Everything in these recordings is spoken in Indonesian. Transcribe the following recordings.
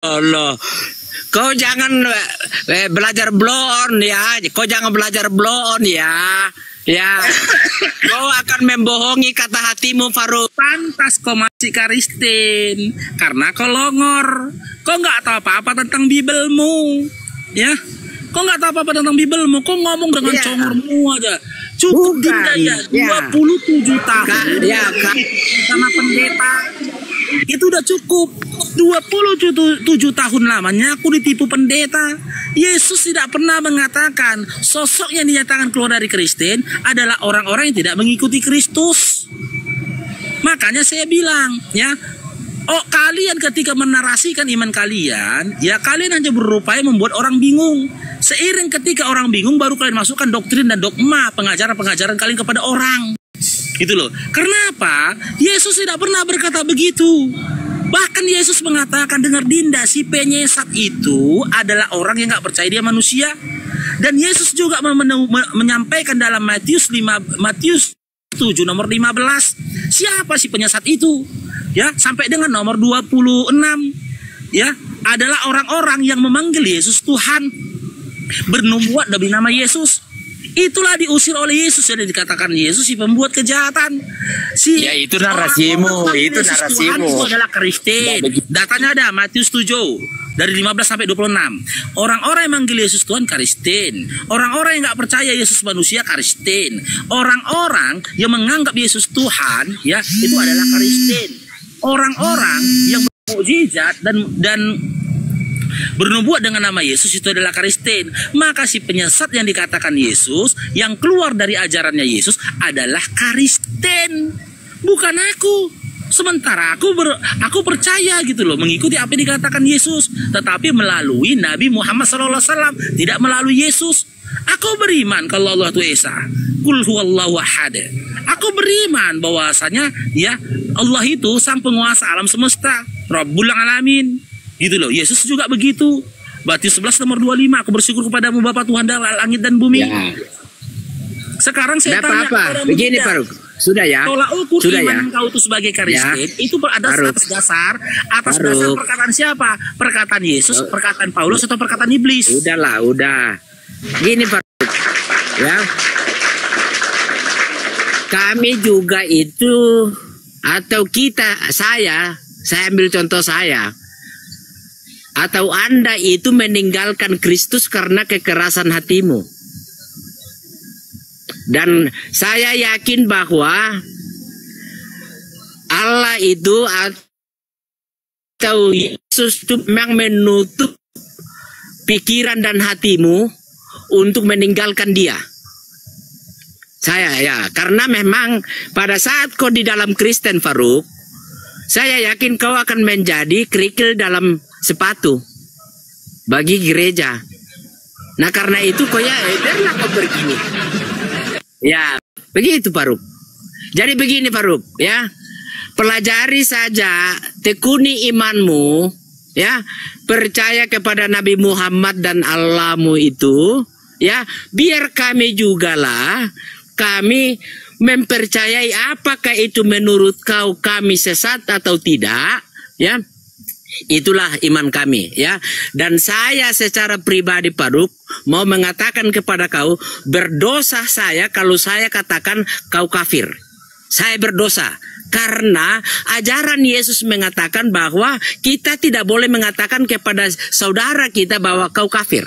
Allah. Kau jangan belajar blow on ya. Kau jangan belajar blow on ya. Ya. Kau akan membohongi kata hatimu, Faruk. Pantas kau masih Kristen karena kau longor. Kau nggak tahu apa-apa tentang Bibelmu, ya? Kau nggak tahu apa-apa tentang Bibelmu. Kau ngomong dengan congormu aja. Cukup Dinda ya, 27 tahun. Sama pendeta. Itu udah cukup. 27 tahun lamanya aku ditipu pendeta. Yesus tidak pernah mengatakan sosok yang dinyatakan keluar dari Kristen adalah orang-orang yang tidak mengikuti Kristus. Makanya saya bilang, ya, kalian ketika menarasikan iman kalian, ya kalian hanya berupaya membuat orang bingung. Seiring ketika orang bingung, baru kalian masukkan doktrin dan dogma pengajaran-pengajaran kalian kepada orang. Gitu loh. Karena apa? Yesus tidak pernah berkata begitu. Bahkan Yesus mengatakan, dengar Dinda, si penyesat itu adalah orang yang nggak percaya dia manusia. Dan Yesus juga menyampaikan dalam Matius 7 nomor 15, siapa si penyesat itu? Ya, sampai dengan nomor 26, ya, adalah orang-orang yang memanggil Yesus Tuhan, bernubuat demi nama Yesus. Itulah diusir oleh Yesus, yang dikatakan Yesus si pembuat kejahatan. Ya itu narasimu, itu narasimu. Tuhan itu adalah Kristen. Datanya ada Matius 7 dari 15 sampai 26. Orang-orang yang manggil Yesus Tuhan Kristen. Orang-orang yang nggak percaya Yesus manusia Kristen. Orang-orang yang menganggap Yesus Tuhan, ya, itu adalah Kristen. Orang-orang yang bermukjizat dan bernubuat dengan nama Yesus itu adalah Kristen. Maka si penyesat yang dikatakan Yesus, yang keluar dari ajarannya Yesus adalah Kristen, bukan aku. Sementara aku percaya gitu loh, mengikuti apa yang dikatakan Yesus, tetapi melalui Nabi Muhammad SAW, tidak melalui Yesus. Aku beriman kalau Allah itu Esa, Qul huwallahu ahad. Aku beriman bahwasanya, ya, Allah itu sang penguasa alam semesta, Rabbul alamin. Gitu loh. Yesus juga begitu. Matius 11 nomor 25, aku bersyukur kepadamu Bapa Tuhan dalam langit dan bumi. Ya. Sekarang saya tanya apa? Begini Faruk, sudah ya. Tolak ukur sudah iman ya. Engkau itu sebagai Kristen, ya. Itu atas dasar perkataan siapa? Perkataan Yesus, perkataan Paulus, atau perkataan iblis? Udahlah, udah. Gini Faruk, ya. Kami juga itu, atau kita, saya ambil contoh saya. Atau Anda itu meninggalkan Kristus karena kekerasan hatimu. Dan saya yakin bahwa Allah itu atau Yesus itu memang menutup pikiran dan hatimu untuk meninggalkan dia. Saya ya, karena memang pada saat kau di dalam Kristen Faruk, saya yakin kau akan menjadi kerikil dalam sepatu bagi gereja. Nah karena itu kau ya, biarlah kau begini. Ya begitu Faruk. Jadi begini Faruk, ya, pelajari saja, tekuni imanmu, ya, percaya kepada Nabi Muhammad dan Allahmu itu, ya, biar kami juga lah, kami mempercayai apakah itu menurut kami sesat atau tidak, ya. Itulah iman kami, ya. Dan saya secara pribadi Faruk mau mengatakan kepada kau, berdosa saya kalau saya katakan kau kafir. Saya berdosa karena ajaran Yesus mengatakan bahwa kita tidak boleh mengatakan kepada saudara kita bahwa kau kafir.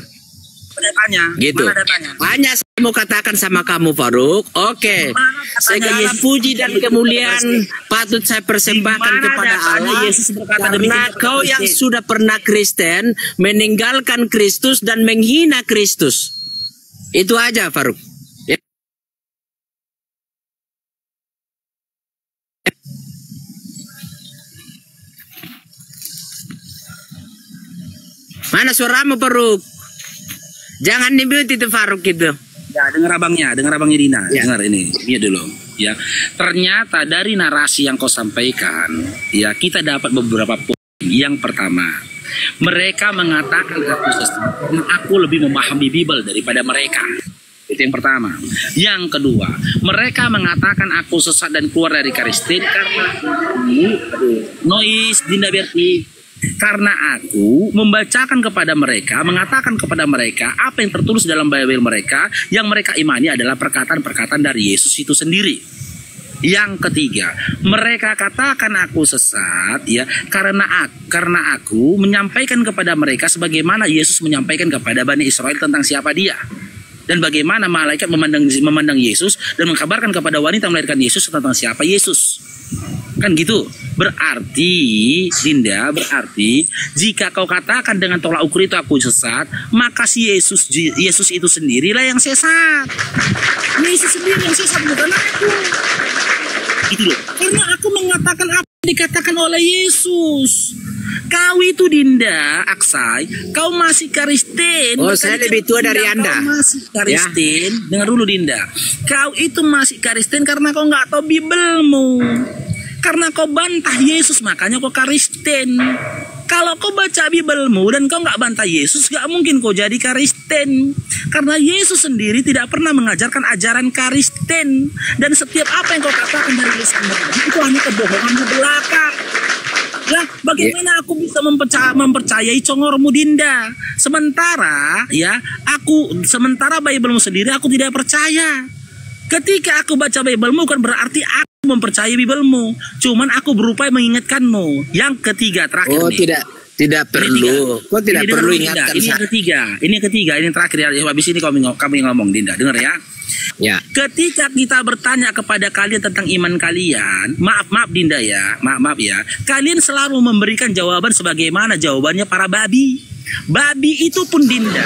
Datanya, gitu. Mana datanya? Hanya saya mau katakan sama kamu Faruk, oke, segala puji dan kemuliaan patut saya persembahkan kepada Allah, karena kau yang sudah pernah Kristen meninggalkan Kristus dan menghina Kristus. Itu aja Faruk. Ya. Mana suaramu Faruk? Jangan di-mute itu Faruk gitu. Ya, dengar abangnya Dina. Ya. Dengar ini dulu. Ya, ternyata dari narasi yang kau sampaikan, ya, kita dapat beberapa poin. Yang pertama, mereka mengatakan aku lebih memahami Bible daripada mereka. Itu yang pertama. Yang kedua, mereka mengatakan aku sesat dan keluar dari Kristen karena noise Dinda Berti. Karena aku membacakan kepada mereka, mengatakan kepada mereka apa yang tertulis dalam Bible mereka, yang mereka imani adalah perkataan-perkataan dari Yesus itu sendiri. Yang ketiga, mereka katakan aku sesat ya karena aku menyampaikan kepada mereka sebagaimana Yesus menyampaikan kepada Bani Israel tentang siapa dia. Dan bagaimana malaikat memandang Yesus dan mengkabarkan kepada wanita melahirkan Yesus tentang siapa Yesus. Kan gitu. Berarti Dinda, jika kau katakan dengan tolak ukur itu aku sesat, maka si Yesus itu sendirilah yang sesat. Yesus sendiri yang sesat, bukan aku. Gitu loh. Karena aku mengatakan apa yang dikatakan oleh Yesus. Kau itu Dinda, Aksai, kau masih Kristen. Oh, saya lebih tua dari Anda. Kau masih Kristen. Ya. Dengar dulu Dinda. Kau itu masih Kristen karena kau nggak tahu Bibelmu. Karena kau bantah Yesus, makanya kau Kristen. Kalau kau baca Bibelmu dan kau nggak bantah Yesus, nggak mungkin kau jadi Kristen. Karena Yesus sendiri tidak pernah mengajarkan ajaran Kristen. Dan setiap apa yang kau katakan dari lisan itu hanya kebohongan belaka. Lah, bagaimana aku bisa mempercayai congormu Dinda? Sementara Biblemu sendiri aku tidak percaya. Ketika aku baca Biblemu kan berarti aku mempercayai Bibelmu. Cuman aku berupaya mengingatkanmu. Yang ketiga terakhir nih. Tidak perlu. Kok tidak perlu ingatkan Ini yang ketiga, ini yang terakhir ya. Habis ini kami ngomong Dinda, dengar ya. Ya. Ketika kita bertanya kepada kalian tentang iman kalian, maaf Dinda ya, maaf ya, kalian selalu memberikan jawaban sebagaimana jawabannya para babi. Babi itu pun Dinda,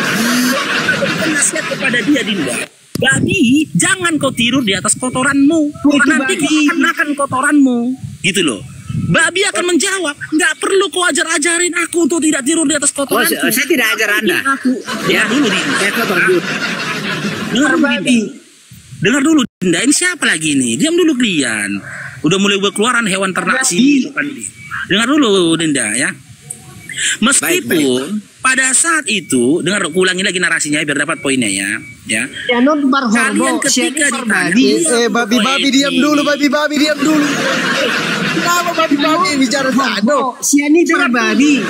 nasihat kepada dia Dinda. Babi, jangan kau tidur di atas kotoranmu. Nanti kau akan makan kotoranmu. Gitu loh. Babi akan menjawab, nggak perlu kau ajarin aku untuk tidak tidur di atas kotoranku. Oh, saya tidak ajar Anda. Ya dulu Dengar dulu Dinda, ini siapa lagi nih? Diam dulu kalian. Udah mulai berkeluaran hewan ternak sih. Dengar dulu Dinda ya. Meskipun pada saat itu, dengar ulangi lagi narasinya biar dapat poinnya ya. Kalian ketika ditanya, babi diam dulu, babi diam dulu. Kenapa babi bicara tado? Siani babi.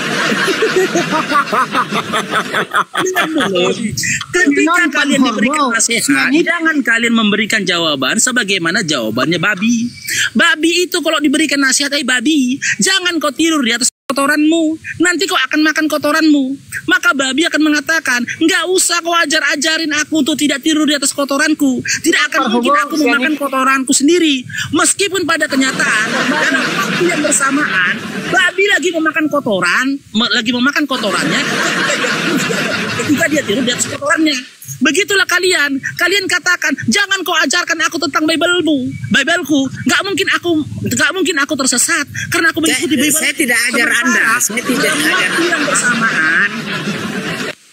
Ketika kalian diberikan nasihat, jangan kalian memberikan jawaban sebagaimana jawabannya babi. Babi itu kalau diberikan nasihat, babi, jangan kau tidur di atas kotoranmu, nanti kau akan makan kotoranmu. Maka babi akan mengatakan, nggak usah kau ajarin aku untuk tidak tidur di atas kotoranku. Tidak akan mungkin aku memakan kotoranku sendiri. Meskipun pada kenyataan dalam waktu yang bersamaan babi lagi memakan kotorannya ketika dia tidur di atas kotorannya. Begitulah kalian katakan, jangan kau ajarkan aku tentang Bibelku. Nggak mungkin aku tersesat karena aku mengikuti Bible. Saya tidak ajar Anda. Saya tidak ajar.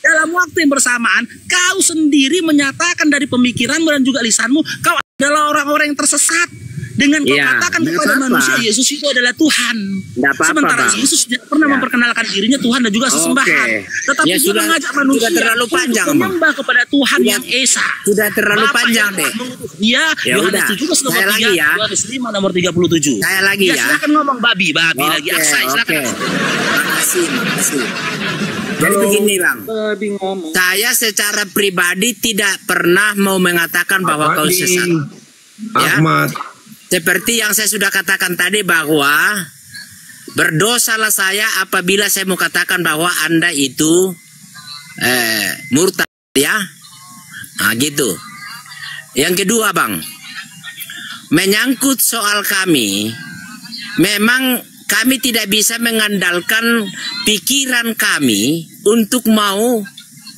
Dalam waktu yang bersamaan, kau sendiri menyatakan dari pemikiranmu dan juga lisanmu, kau adalah orang-orang yang tersesat. Dengan kau katakan kepada manusia, Yesus itu adalah Tuhan. Sementara Yesus tidak pernah memperkenalkan dirinya Tuhan dan juga sesembahan. Tetapi dia mengajak manusia terlalu panjang, menyembah kepada Tuhan yang Esa. Sudah terlalu panjang deh. Dia Yohanes 17 nomor 3, Yohanes 5 nomor 37. Saya lagi ya. Silakan ngomong babi lagi. Aksai, silakan. Makasih. Jadi begini Bang, saya secara pribadi tidak pernah mau mengatakan bahwa kau sesat. Ahmad. Seperti yang saya sudah katakan tadi bahwa berdosalah saya apabila saya mau katakan bahwa Anda itu murtad ya. Nah gitu. Yang kedua Bang, menyangkut soal kami, memang kami tidak bisa mengandalkan pikiran kami untuk mau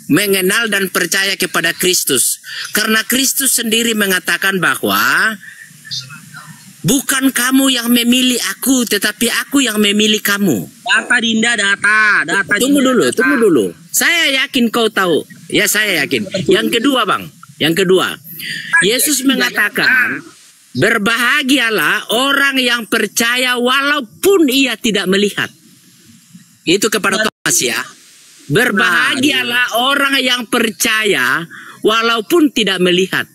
mengenal dan percaya kepada Kristus. Karena Kristus sendiri mengatakan bahwa bukan kamu yang memilih aku, tetapi aku yang memilih kamu. Data Dinda, data. Tunggu dulu. Saya yakin kau tahu. Ya saya yakin. Yang kedua Bang, Yesus mengatakan, berbahagialah orang yang percaya walaupun ia tidak melihat. Itu kepada Thomas ya. Berbahagialah orang yang percaya walaupun tidak melihat.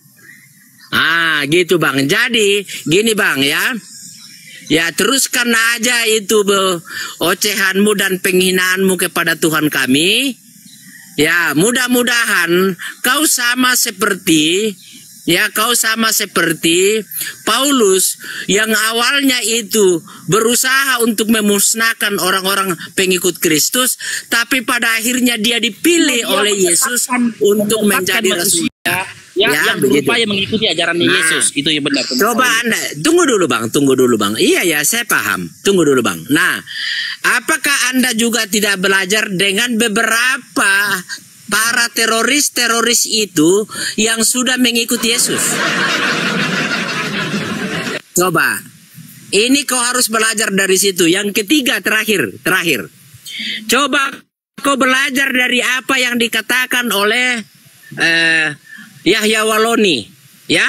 Ah, gitu Bang. Jadi, gini Bang ya. Ya teruskan aja itu ocehanmu dan penghinaanmu kepada Tuhan kami. Ya mudah-mudahan kau sama seperti Paulus yang awalnya itu berusaha untuk memusnahkan orang-orang pengikut Kristus, tapi pada akhirnya dia dipilih oleh Yesus untuk menjadi rasul. Yang berupaya mengikuti ajaran Yesus, itu yang benar. Coba Anda tunggu dulu bang. Iya ya, saya paham. Tunggu dulu bang. Nah, apakah Anda juga tidak belajar dengan beberapa para teroris itu yang sudah mengikuti Yesus? Coba, ini kau harus belajar dari situ. Yang ketiga, terakhir. Coba kau belajar dari apa yang dikatakan oleh Yahya Waloni, ya.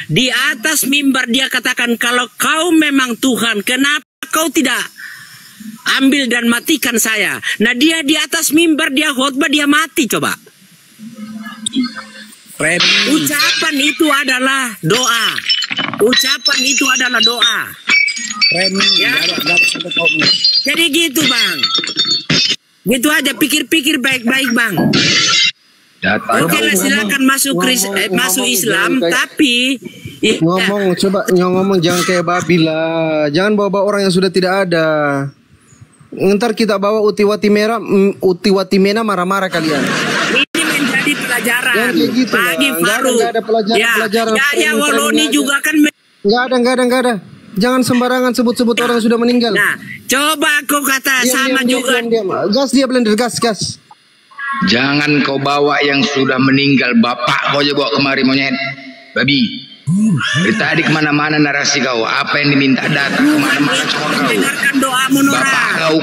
Di atas mimbar dia katakan, kalau kau memang Tuhan, kenapa kau tidak ambil dan matikan saya? Nah dia di atas mimbar, dia khotbah, dia mati. Coba. Ucapan itu adalah doa. Ya. Jadi gitu bang. Gitu aja, pikir-pikir baik-baik bang. Oke lah, silakan masuk Islam, tapi ngomong jangan kayak babi lah. Jangan bawa orang yang sudah tidak ada. Ntar kita bawa utiwati merah marah-marah kalian. Ini menjadi pelajaran gitu bagi Faruk. Nggak ada pelajaran. Ya Waloni juga kan. Nggak ada. Jangan sembarangan sebut-sebut orang yang sudah meninggal. Nah, coba kau kata sama juga. Gas dia blender, gas. Jangan kau bawa yang sudah meninggal. Bapak kau aja bawa kemari, monyet babi. Dari tadi kemana-mana narasi kau. Apa yang diminta datang kemana-mana cokor kau. Dengarkan doamu Nora. Bapak kau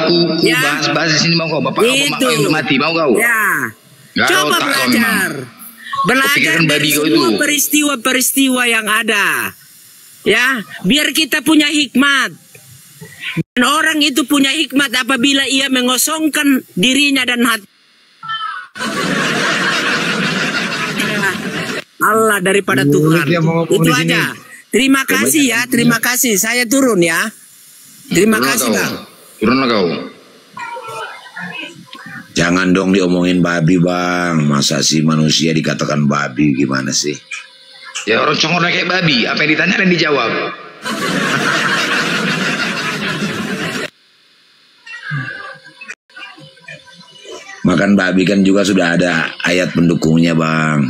ya. bahas di sini mau kau. Bapak kau yang mati mau kau. Ya. Gak coba belajar dari semua peristiwa-peristiwa yang ada. Ya, biar kita punya hikmat. Dan orang itu punya hikmat apabila ia mengosongkan dirinya dan hati Allah daripada Tuhan. Itu aja. Terima kasih ya, terima kasih. Saya turun ya. Terima kasih bang. Turunlah kau. Jangan dong diomongin babi bang. Masa sih manusia dikatakan babi, gimana sih? Ya orang congornya kayak babi. Apa yang ditanya dan dijawab. Makan babi kan juga sudah ada ayat pendukungnya bang.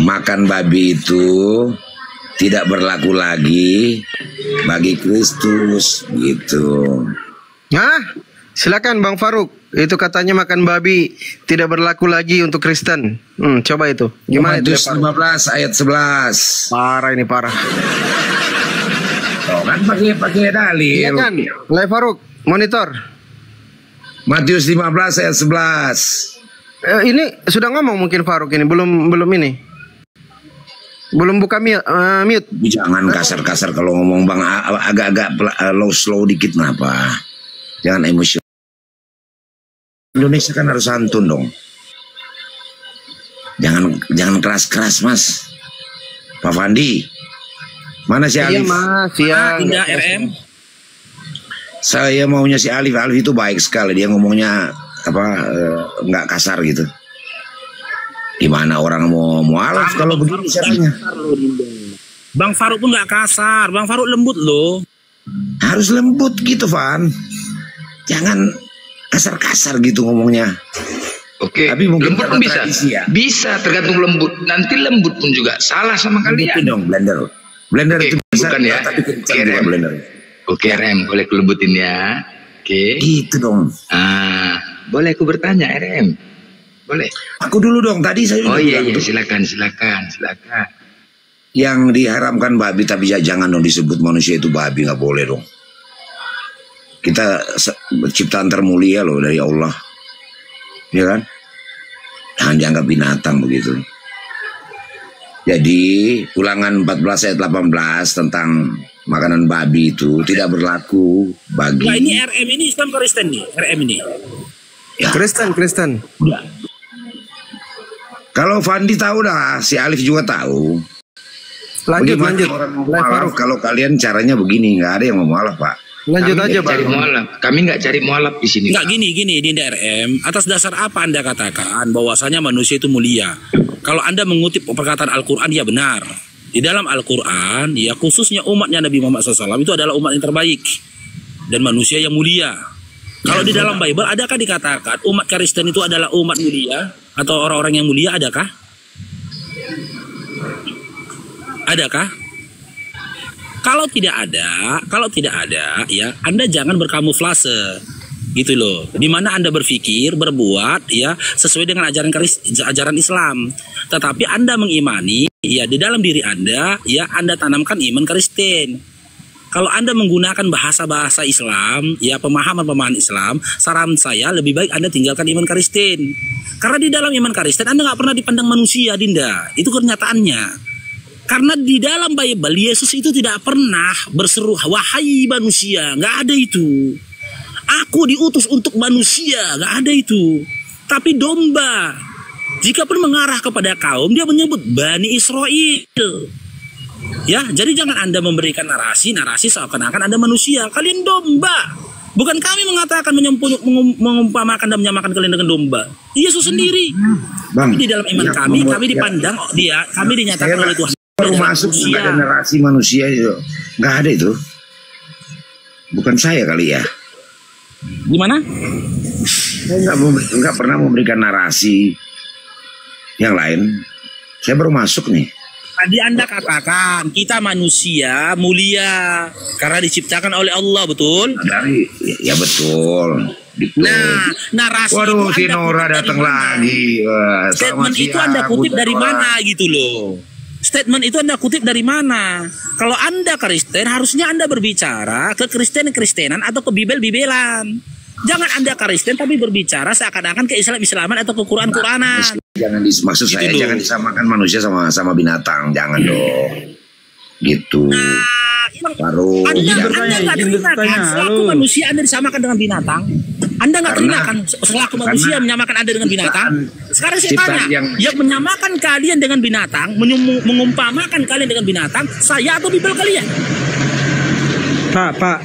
Makan babi itu tidak berlaku lagi bagi Kristus gitu. Nah, silakan Bang Faruk. Itu katanya makan babi tidak berlaku lagi untuk Kristen. Coba itu. Gimana itu? Matius 15 ayat 11. Parah ini, parah. Oh, kan pakai dalil. Iya kan? Lai Faruk, monitor. Matius 15 ayat 11. Ini sudah ngomong mungkin Faruk ini, belum ini. Belum buka mute. Jangan kasar-kasar kalau ngomong bang, agak-agak slow dikit kenapa? Jangan emosi. Indonesia kan harus santun dong. Jangan keras-keras mas. Pak Fandi, mana si Alif? Iya mas, ya. Tidak RM. Saya maunya si Alif. Alif itu baik sekali, dia ngomongnya nggak kasar gitu. Gimana orang mau mualaf kalau begini caranya? Bang Faruk pun nggak kasar, Bang Faruk lembut loh. Harus lembut gitu, Van. Jangan kasar-kasar gitu ngomongnya. Oke, tapi mungkin lembut pun bisa. Ya. Bisa tergantung lembut. Nanti lembut pun juga salah sama kalian. Itu dong blender. Blender Oke, itu bisa bukan ya. tapi kencang blender. Oke, RM, boleh aku lembutin ya. Oke. Itu dong. Boleh aku bertanya, RM? Boleh. Aku dulu dong, tadi saya Oh iya, bilang, silakan. Yang diharamkan babi, tapi ya jangan dong disebut manusia itu babi, nggak boleh dong. Kita ciptaan termulia loh dari Allah, ya kan? Jangan dianggap binatang begitu. Jadi Ulangan 14 ayat 18 tentang makanan babi itu tidak berlaku bagi. Nah, ini RM ini Islam Kristen nih, RM ini. Ya. Kristen. Udah. Kalau Fandi tahu dah, si Alif juga tahu. Lanjut, Bagaimana lanjut. orang mau mualaf kalau kalian caranya begini, nggak ada yang mau mualaf, Pak. Lanjut Kami aja, nggak Pak. cari mualaf. Kami nggak cari mualaf di sini. Enggak gini Dinda RM, atas dasar apa Anda katakan bahwasanya manusia itu mulia? Kalau Anda mengutip perkataan Al-Qur'an, ya benar. Di dalam Al-Qur'an, ya khususnya umatnya Nabi Muhammad SAW itu adalah umat yang terbaik dan manusia yang mulia. Kalau di dalam Bible adakah dikatakan umat Kristen itu adalah umat mulia atau orang-orang yang mulia, adakah? Adakah? Kalau tidak ada, ya Anda jangan berkamuflase, gitu loh. Dimana Anda berpikir, berbuat, ya sesuai dengan ajaran Islam. Tetapi Anda mengimani, ya di dalam diri Anda, ya Anda tanamkan iman Kristen. Kalau Anda menggunakan bahasa-bahasa Islam, ya pemahaman-pemahaman Islam, saran saya lebih baik Anda tinggalkan iman Kristen. Karena di dalam iman Kristen Anda nggak pernah dipandang manusia, Dinda. Itu kenyataannya. Karena di dalam Bible Yesus itu tidak pernah berseru wahai manusia, nggak ada itu. Aku diutus untuk manusia, nggak ada itu. Tapi domba. Jika pun mengarah kepada kaum, dia menyebut Bani Israel. Ya, jadi jangan Anda memberikan narasi seakan-akan Anda manusia. Kalian domba. Bukan kami mengatakan mengumpamakan dan menyamakan kalian dengan domba. Yesus sendiri. Bang, Tapi di dalam iman kami dipandang kami dinyatakan oleh Tuhan. Baru masuk nggak ada narasi manusia itu, nggak ada itu. Bukan saya kali ya. Gimana? Saya nggak pernah memberikan narasi yang lain. Saya baru masuk nih. Tadi Anda katakan kita manusia mulia karena diciptakan oleh Allah, betul? Ya betul. Gitu. Nah, narasi Waduh, itu si Anda Nora kutip datang dari mana? lagi. Wah, Statement itu Anda kutip dari mana gitu loh. Statement itu Anda kutip dari mana? Kalau Anda Kristen, harusnya Anda berbicara ke Kristen-Kristenan atau ke Bibel-Bibelan. Jangan Anda Kristen tapi berbicara seakan-akan ke Islam-Islaman atau ke Quran-Quranan. Maksud Gitu saya loh. jangan disamakan manusia sama binatang, jangan dong. Gitu. Baru Anda jangan. nggak terima kan selaku manusia Anda disamakan dengan binatang? Anda nggak terima kan selaku manusia menyamakan Anda dengan binatang? Sekarang saya tanya, yang menyamakan kalian dengan binatang, mengumpamakan kalian dengan binatang, saya atau Bibel kalian? Pak,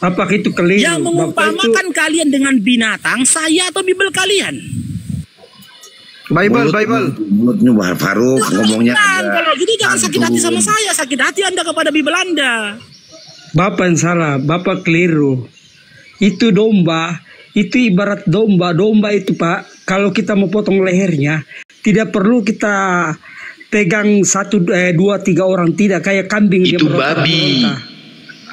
apa itu keliru? Yang mengumpamakan kalian dengan binatang, saya atau Bibel kalian? Bible. Mulutnya Bah Faruk ngomongnya Kalau gitu jangan sakit hati sama saya, sakit hati Anda kepada Bibel Anda. Bapak yang salah, Bapak keliru. Itu domba, itu ibarat domba. Domba itu Pak, kalau kita mau potong lehernya, tidak perlu kita pegang 1, 2, 3 orang, tidak kayak kambing. Itu babi.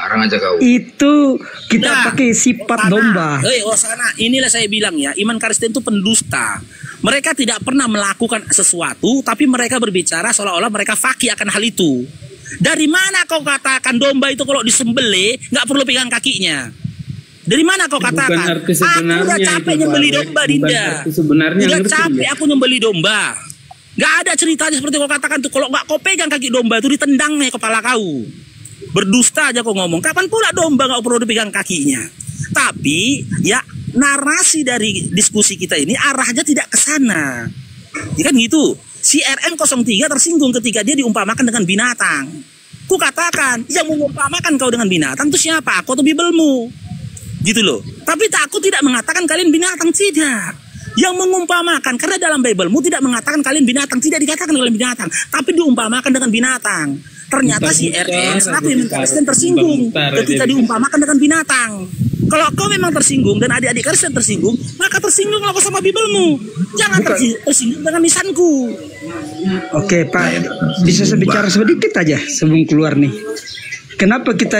Arang aja kau. Itu kita pakai sifat domba. Sana, inilah saya bilang ya, iman Kristen itu pendusta. Mereka tidak pernah melakukan sesuatu, tapi mereka berbicara seolah-olah mereka fakih akan hal itu. Dari mana kau katakan domba itu kalau disembelih nggak perlu pegang kakinya? Dari mana kau katakan? Aku udah capek nyembeli domba, Dinda. Udah capek aku nyembeli domba. Nggak ada ceritanya seperti kau katakan tuh. Kalau nggak kau pegang kaki domba itu ditendang nih kepala kau. Berdusta aja kau ngomong. Kapan pula domba nggak perlu dipegang kakinya? Tapi ya narasi dari diskusi kita ini arahnya tidak ke sana. Ya kan gitu. Si RM03 tersinggung ketika dia diumpamakan dengan binatang. Ku katakan, yang mengumpamakan kau dengan binatang itu siapa? Aku atau Bibelmu? Gitu loh. Tapi aku tidak mengatakan kalian binatang, tidak. Yang mengumpamakan, karena dalam Bibelmu tidak mengatakan kalian binatang, tidak dikatakan kalian binatang, tapi diumpamakan dengan binatang. Ternyata si RM selaku iman Kristen tersinggung ketika diumpamakan dengan binatang. Kalau kau memang tersinggung dan adik-adik Kristen tersinggung, maka tersinggung kau sama Bibelmu. Jangan tersinggung dengan lisanku. Oke Pak, bisa saya bicara sedikit aja sebelum keluar nih. Kenapa kita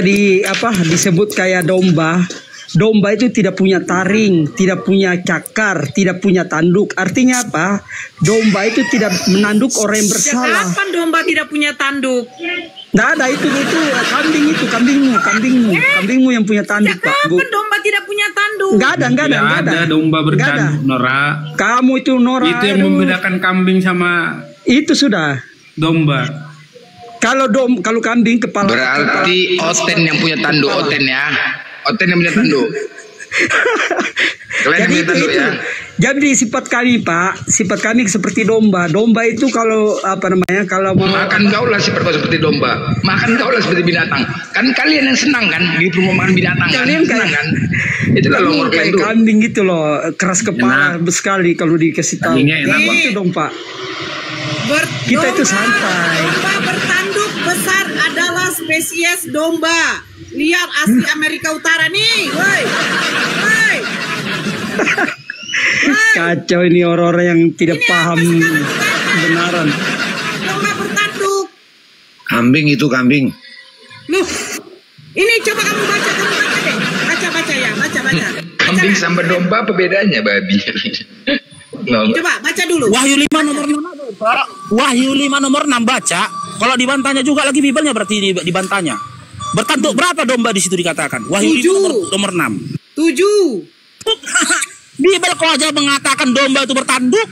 disebut kayak domba? Domba itu tidak punya taring, tidak punya cakar, tidak punya tanduk. Artinya apa? Domba itu tidak menanduk orang yang bersalah. Kapan domba tidak punya tanduk? Nggak ada itu kambingmu yang punya tanduk Pak. Kapan domba tidak punya tanduk? Nggak ada. Domba bertanduk, Nora. Kamu itu Nora. Itu yang membedakan kambing sama itu sudah domba. Kalau kambing kepala. Berarti Oten yang punya tanduk, Oten ya. Oten yang punya tanduk. Kalian Jadi yang tanduk ya. Jadi sifat kami Pak, sifat kami seperti domba. Domba itu kalau apa namanya, kalau mau Makan kau lah seperti domba. Makan kau lah seperti binatang. Kan kalian yang senang kan di perumahan binatang kan? Kalian Senang kayak- kan? Itulah longor kayak kalian tuh. kambing gitu loh, keras kepala sekali kalau dikasih tahu. Kambingnya enak, Pak. Itu dong Pak. Kita itu santai. Domba bertanduk besar adalah spesies domba. Lihat asli Amerika Utara nih, woi. Woi. Woi. Kacau ini orang-orang yang tidak Ini paham apa sekarang kita? kebenaran. Domba bertanduk. Kambing itu kambing. Loh. Ini coba kamu baca deh. Baca ya, baca. Kambing sama domba apa bedanya babi? Nggak. Coba baca dulu. Wahyu 5 nomor 6 Pak. Wahyu 5 nomor 6 baca. Kalau dibantahnya juga lagi Bibelnya berarti dibantahnya. Bertanduk berapa domba di situ dikatakan? Wahyu 5 nomor 6. 7. Bibel kau aja mengatakan domba itu bertanduk,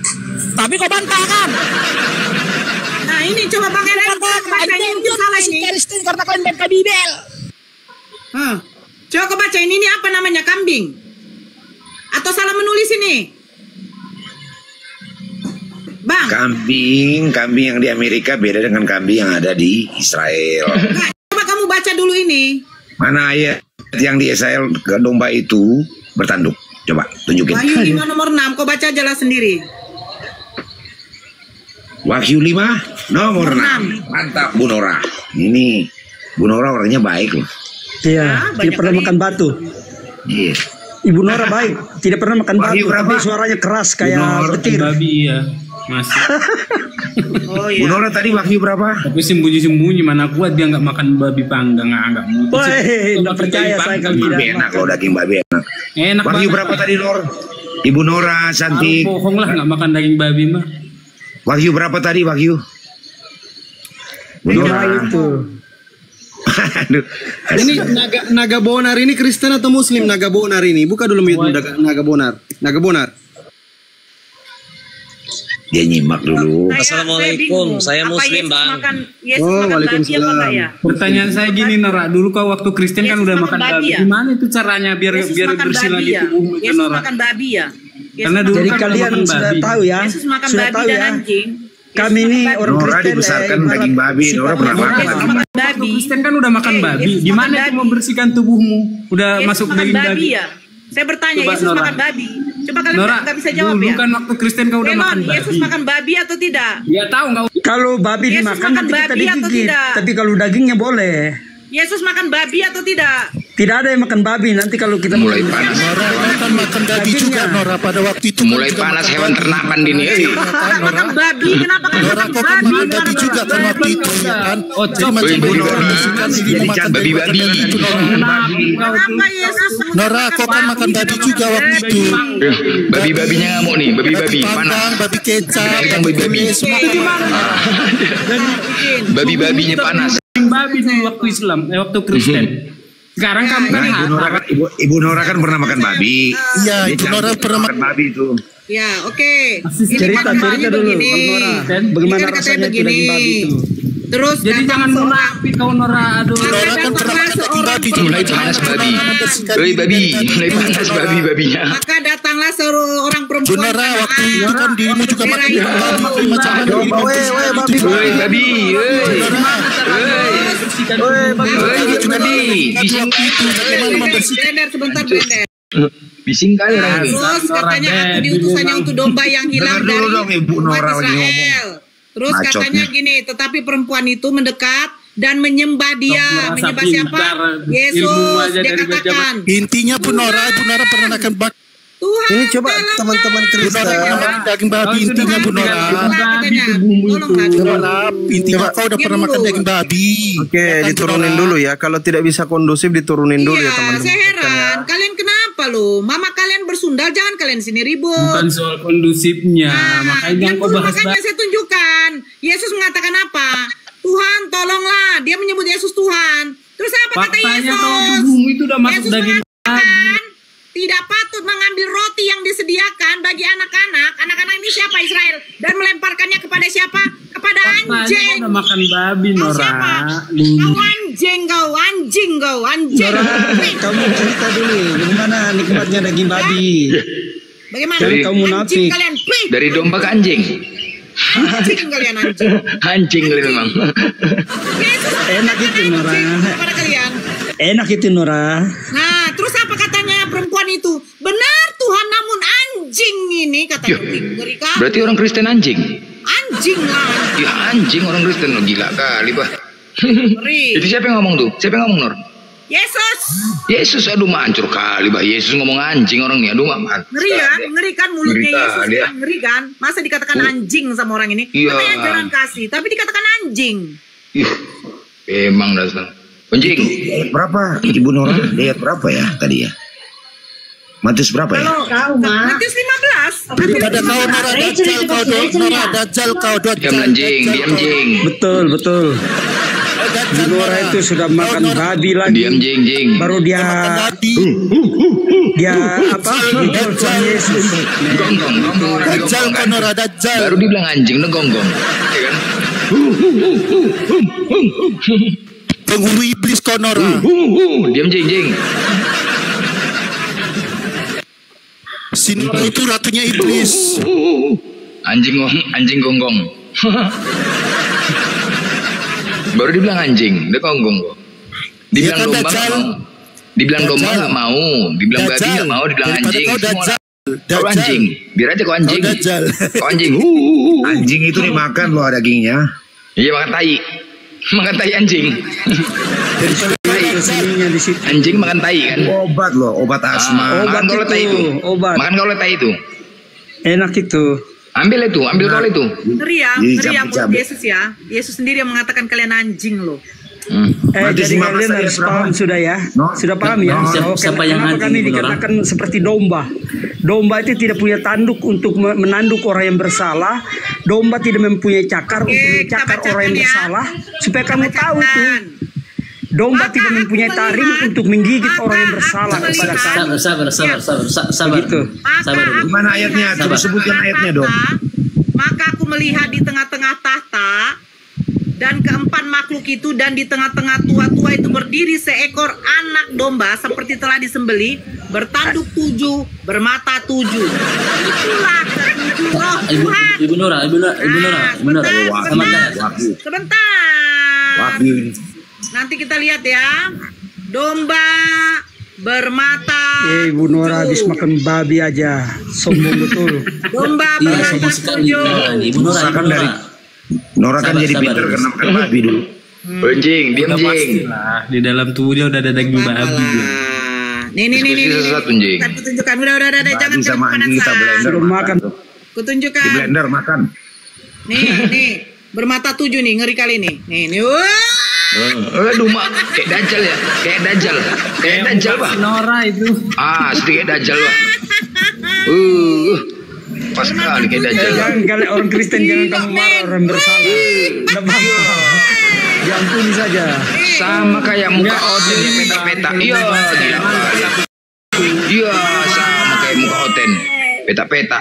tapi kau bantahkan. Nah, ini coba pakai baca ini salah ini. Kristen karena kalian baca Bibel. Hah. Coba kau baca ini apa namanya, kambing? Atau salah menulis ini? Bang. Kambing yang di Amerika beda dengan kambing yang ada di Israel. Nah, coba kamu baca dulu ini. Mana ayat yang di Israel ke domba itu bertanduk? Coba tunjukin. Wahyu 5 nomor 6, kau baca jelas sendiri. Wahyu 5 nomor 6. Mantap Bu Nora. Ini Bu Nora orangnya baik loh. Iya, banyak tidak pernah kali. makan batu. Iya. Ibu Nora baik, tidak pernah makan Wahyu batu, berapa? tapi suaranya keras kayak Nora, petir. Babi ya. Masih. Oh Bu iya. Nora tadi wahyu berapa? Tapi sembunyi-sembunyi mana kuat dia nggak makan babi panggang, nggak mungkin. Woi, nggak percaya saya kalau tidak Babi enak loh, daging babi enak. Enak Wahyu banget. berapa tadi Nor? Ibu Nora cantik. Bohong lah nggak makan daging babi mah. Wahyu berapa tadi Wahyu? Bu Nora. itu. Aduh. Ini naga bonar ini Kristen atau Muslim? Naga bonar ini, buka dulu mute naga bonar. Naga bonar. Dia nyimak dulu. Assalamualaikum, saya Muslim, Bang. Yesus Oh, makan babi apa waalaikumsalam. enggak ya? Pertanyaan saya gini Nora, dulu kau waktu Kristen kan Yesus udah makan makan babi babi. ya? Gimana itu caranya biar Yesus biar makan bersih babi lagi ya? tubuhmu itu Yesus Nora? makan babi ya? Karena dulu Jadi kan kalian makan sudah babi. tahu ya, Yesus makan sudah babi tahu dan ya. anjing. Kami ini orang Nora Kristen dibesarkan ibarat daging babi. Nora pernah sifatnya makan. Yesus orang. makan Waktu babi. Kristen kan udah makan babi. Yesus Gimana makan itu babi. membersihkan tubuhmu? Udah Yesus masuk makan daging babi babi. ya? Saya bertanya, Coba, Yesus Nora. makan babi. Coba kalian Nora, nggak bisa jawab dulu ya? kan waktu Kristen kau udah Elon, makan babi. Yesus makan babi atau tidak? Ya tahu nggak? Kalau babi Yesus dimakan makan nanti kita babi atau digigit, tidak? tapi kalau dagingnya boleh. Yesus makan babi atau tidak? Tidak ada yang makan babi nanti kalau kita Mulai makan. panas. Kan makan babi juga Nora pada waktu itu. Mulai panas hewan ternakan di ini. Makan makan babi, kenapa kan Nora makan kok kan babi? makan babi juga kan waktu itu ya kan. Oh, Jadi macam Ibu Nora Nora kan ini jadi makan babi-babi. itu Nora. Kenapa Yesus Nora kok kan makan babi juga waktu itu. Babi-babinya ngamuk nih, babi-babi panas. Panggang, babi kecap, Yang babi babi-babi. tumis, semua kan Babi-babinya panas. Daging babi dulu waktu Islam, waktu Kristen. Sekarang kamu kan Nah, Ibu Nora kan Ibu Nora kan pernah makan babi. Iya, Dia Ibu Nora cantik pernah makan babi itu. Ya, oke. Ini Cerita makanannya dulu, begini. Bang Nora. Ini Bagaimana kan katanya rasanya itu begini. daging babi itu? Terus Jadi datang jangan seorang- munafik kau Nora, aduh. Nora kan pernah makan daging babi. Mulai panas babi. Woi babi, mulai panas babi-babinya. Maka datanglah seorang Bu perempuan Nora Kanaan. waktu itu kan dirimu juga makan Daerah daging itu. babi. Macam mana dirimu babi. Woi babi, woi. Woi gitu babi. Bising, Bagaimana membersihkan? Blender, sebentar blender. bising kali orang ini. Terus katanya aku diutusannya untuk domba yang hilang Dengar dulu dari dong, Ibu Nora umat lagi Israel. Terus Bacotnya. katanya gini, tetapi perempuan itu mendekat dan menyembah dia. Merasa Menyembah siapa? pintar, ilmu Yesus. aja Dia dari katakan, Intinya Bu Nora pernah makan babi. Tuhan Ini coba dalam teman-teman Bu Kristen. Nora pernah makan daging babi. Intinya Bu Nora. katanya, tolonglah. Nora, intinya kau udah pernah makan daging babi. Oke, Ya kan, Bu diturunin Nora? dulu ya. Kalau tidak bisa kondusif diturunin dulu ya Iya, teman-teman. saya heran. Kalian kenapa loh? Mama kalian bersundal, jangan kalian sini ribut. Bukan soal kondusifnya, makanya jangan yang kau dulu bahas. makanya saya tunjukkan. Yesus mengatakan apa? Tuhan tolonglah. Dia menyebut Yesus Tuhan. Terus apa kata Faktanya Yesus? kalau tubuhmu itu udah masuk Yesus daging mengatakan tidak patut mengambil roti yang disediakan bagi anak-anak. Anak-anak ini siapa Israel? Dan melemparkannya kepada siapa? Kepada Faktanya anjing. kau udah makan babi Kau Nora. siapa? Kau anjing kau, anjing kau, anjing. Nora, kamu cerita dulu bagaimana nikmatnya daging babi. Bagaimana? Dari kamu munafik. Anjing kalian. Pih. Dari domba ke anjing. Anjing kalian anjing. Anjing kali memang. Yesus Enak itu, Nora. kepada kalian. Enak itu, Nora. Nah, terus apa katanya perempuan itu? Benar Tuhan, namun anjing ini katanya. Ngeri kan? Berarti orang Kristen anjing. Anjing lah. Ya anjing orang Kristen lo, gila kali bah. Ngeri. Itu siapa yang ngomong tuh? Siapa yang ngomong Nur? Yesus. Yesus, aduh mancur kali bah. Yesus ngomong anjing orang nih, aduh mah. Ngeri ya, ngeri kan mulutnya Ngeri Yesus kali ya. kan, ngeri kan? Masa dikatakan anjing sama orang ini? Iya. Katanya ajaran kasih, tapi dikatakan anjing. Ih, emang dasar. Anjing. Ayat berapa Ibu Nora? Ayat berapa ya tadi ya? Matius berapa ya? Matius 15. Daripada kau Nora dajjal, kau Nora dajjal, kau dajjal. Diam anjing, diam jing. Betul, betul. Bu Nora itu sudah makan babi lagi. Diam jing jing. Baru dia apa? Tuhan Yesus. Gonggong, gonggong orang Dajjal, gonggong kau kan. Nora dajjal. Baru dibilang anjing, no gonggong. Ya kan? Penghulu iblis kau Nora. Diam jing jing. Si Nora itu ratunya iblis. Anjing gonggong. Baru dibilang anjing, dia gonggong kok. Dibilang Dia kan domba nggak dajjal. mau. Dibilang domba Dajjal. nggak mau. Dibilang babi Dajjal. nggak mau. Dibilang Daripada anjing. kau Semua dajjal. kau anjing. Biar aja kau anjing. Kau dajjal. Kau anjing. Anjing itu dimakan loh dagingnya. Iya makan tai. Makan tai anjing. Sininya di situ. Anjing makan tai kan. Obat loh, obat asma. Makan kalau tai itu. Obat. Makan kalau tai itu. Enak itu. Ambil itu, ambil kalau itu. Ngeri ya, Jadi ngeri ya mulut cabut-cabut. Yesus ya. Yesus sendiri yang mengatakan kalian anjing loh. Matius Jadi 15 kalian ayat harus berapa? paham sudah ya. No. Sudah paham ya. No. Oh, Siapa yang kenapa anjing, kami Bu Nora? dikatakan seperti domba. Domba itu tidak punya tanduk untuk menanduk orang yang bersalah. Domba tidak mempunyai cakar Oke, untuk kita mencakar bacakan orang yang ya. bersalah. Supaya kamu tahu tuh. Bacakan. Domba Maka tidak aku mempunyai taring melihat- untuk menggigit maka orang yang aku bersalah kepada melihat- kamu. Sabar. Begitu. Sabar dulu. Gimana ayatnya? Coba sebutkan ayatnya dong. Maka aku melihat di tengah-tengah tahta dan keempat makhluk itu, dan di tengah-tengah tua-tua itu berdiri seekor anak domba seperti telah disembeli, bertanduk 7, bermata 7. Itulah ketujuh roh Tuhan. Ibu Nora. Sebentar. Wahyu ini. Nanti kita lihat ya. Domba bermata Ibu Nora habis 7. makan babi aja. Sombong betul. Domba Iya, bermata sama sekali. 7. Ibu Nora. Kan dari Nora kan Sabar, jadi sabar. pinter karena makan babi dulu. Anjing, diam Udah jing. pastilah, di dalam tubuhnya udah ada daging babi. Apalah. Nih. Diskusi sesuatu, Jing. Kita tunjukkan. Udah. Babi Jangan sama anjing kita blender. Belum makan. Kutunjukkan. Di blender makan. Nih. Bermata 7 nih, ngeri kali nih. Nih. Wah. Aduh mak, kayak dajjal ya, kayak dajjal bah. Nora itu. Sedikit dajjal bah. Pas sekali kayak dajjal. Jangan kalian orang Kristen jangan kamu marah orang bersalah. Tidak apa-apa. Diampuni saja. Sama kayak muka Oten ya, peta-peta. Iya, gila kali. Iya, sama kayak muka Oten, peta-peta.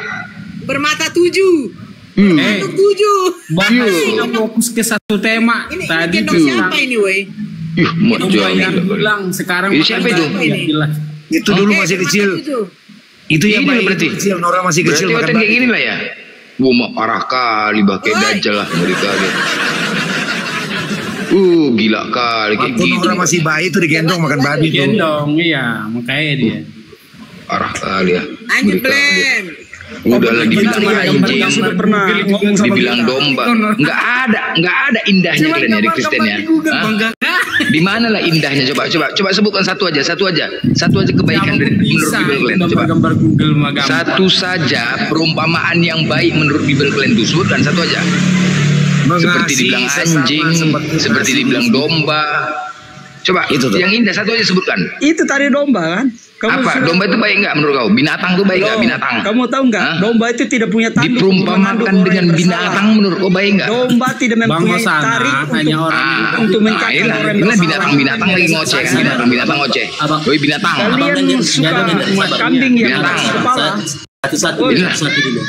Bermata 7. Untuk 7. Bahas kita fokus ke satu tema Ini tadi gendong tuh. siapa ini, woi? Mau Domba yang jual. bilang sekarang Ini makan siapa itu? babi, jelas. Itu dulu masih bermata kecil. 7. Itu yang Ini bayi berarti. kecil. Nora masih kecil Berarti makan Oten kayak babi. gini lah ya. Wah, mak parah kali bah, kayak Oi. dajjal lah mereka. Gila kali kayak Waktu gitu. Nora masih bayi itu digendong makan babi tuh. Gendong, iya, makanya dia. Parah kali ya. Anjing mereka. blem. Udah lah dibilang anjing, Sudah pernah ngomong sama dibilang domba. Nggak ada indahnya kalian ya di Kristen ya. Hah? Di mana lah indahnya? Coba sebutkan satu aja kebaikan dari menurut Bisa Bible kalian. Coba gambar Google mah gampang. satu saja perumpamaan yang baik menurut Bible kalian tuh, sebutkan satu aja. Seperti dibilang anjing, seperti dibilang domba. Coba Itu tuh. yang indah satu aja sebutkan. Itu tadi domba kan? Apa? Domba itu baik nggak menurut kau? Binatang tuh baik nggak? Binatang. Kamu tahu nggak? Hah? Domba itu tidak punya tanduk. untuk menanduk Diperumpamakan orang dengan yang bersalah. binatang menurut kau baik nggak? Domba tidak Bang mempunyai Hosana, taring hanya untuk orang untuk mencakar iya lah, orang yang ini bersalah. binatang lagi ngoceh kan, binatang ngoceh. Abang. Woi binatang. Kalian suka kambing yang Binatang. atas kepala. Satu dulu.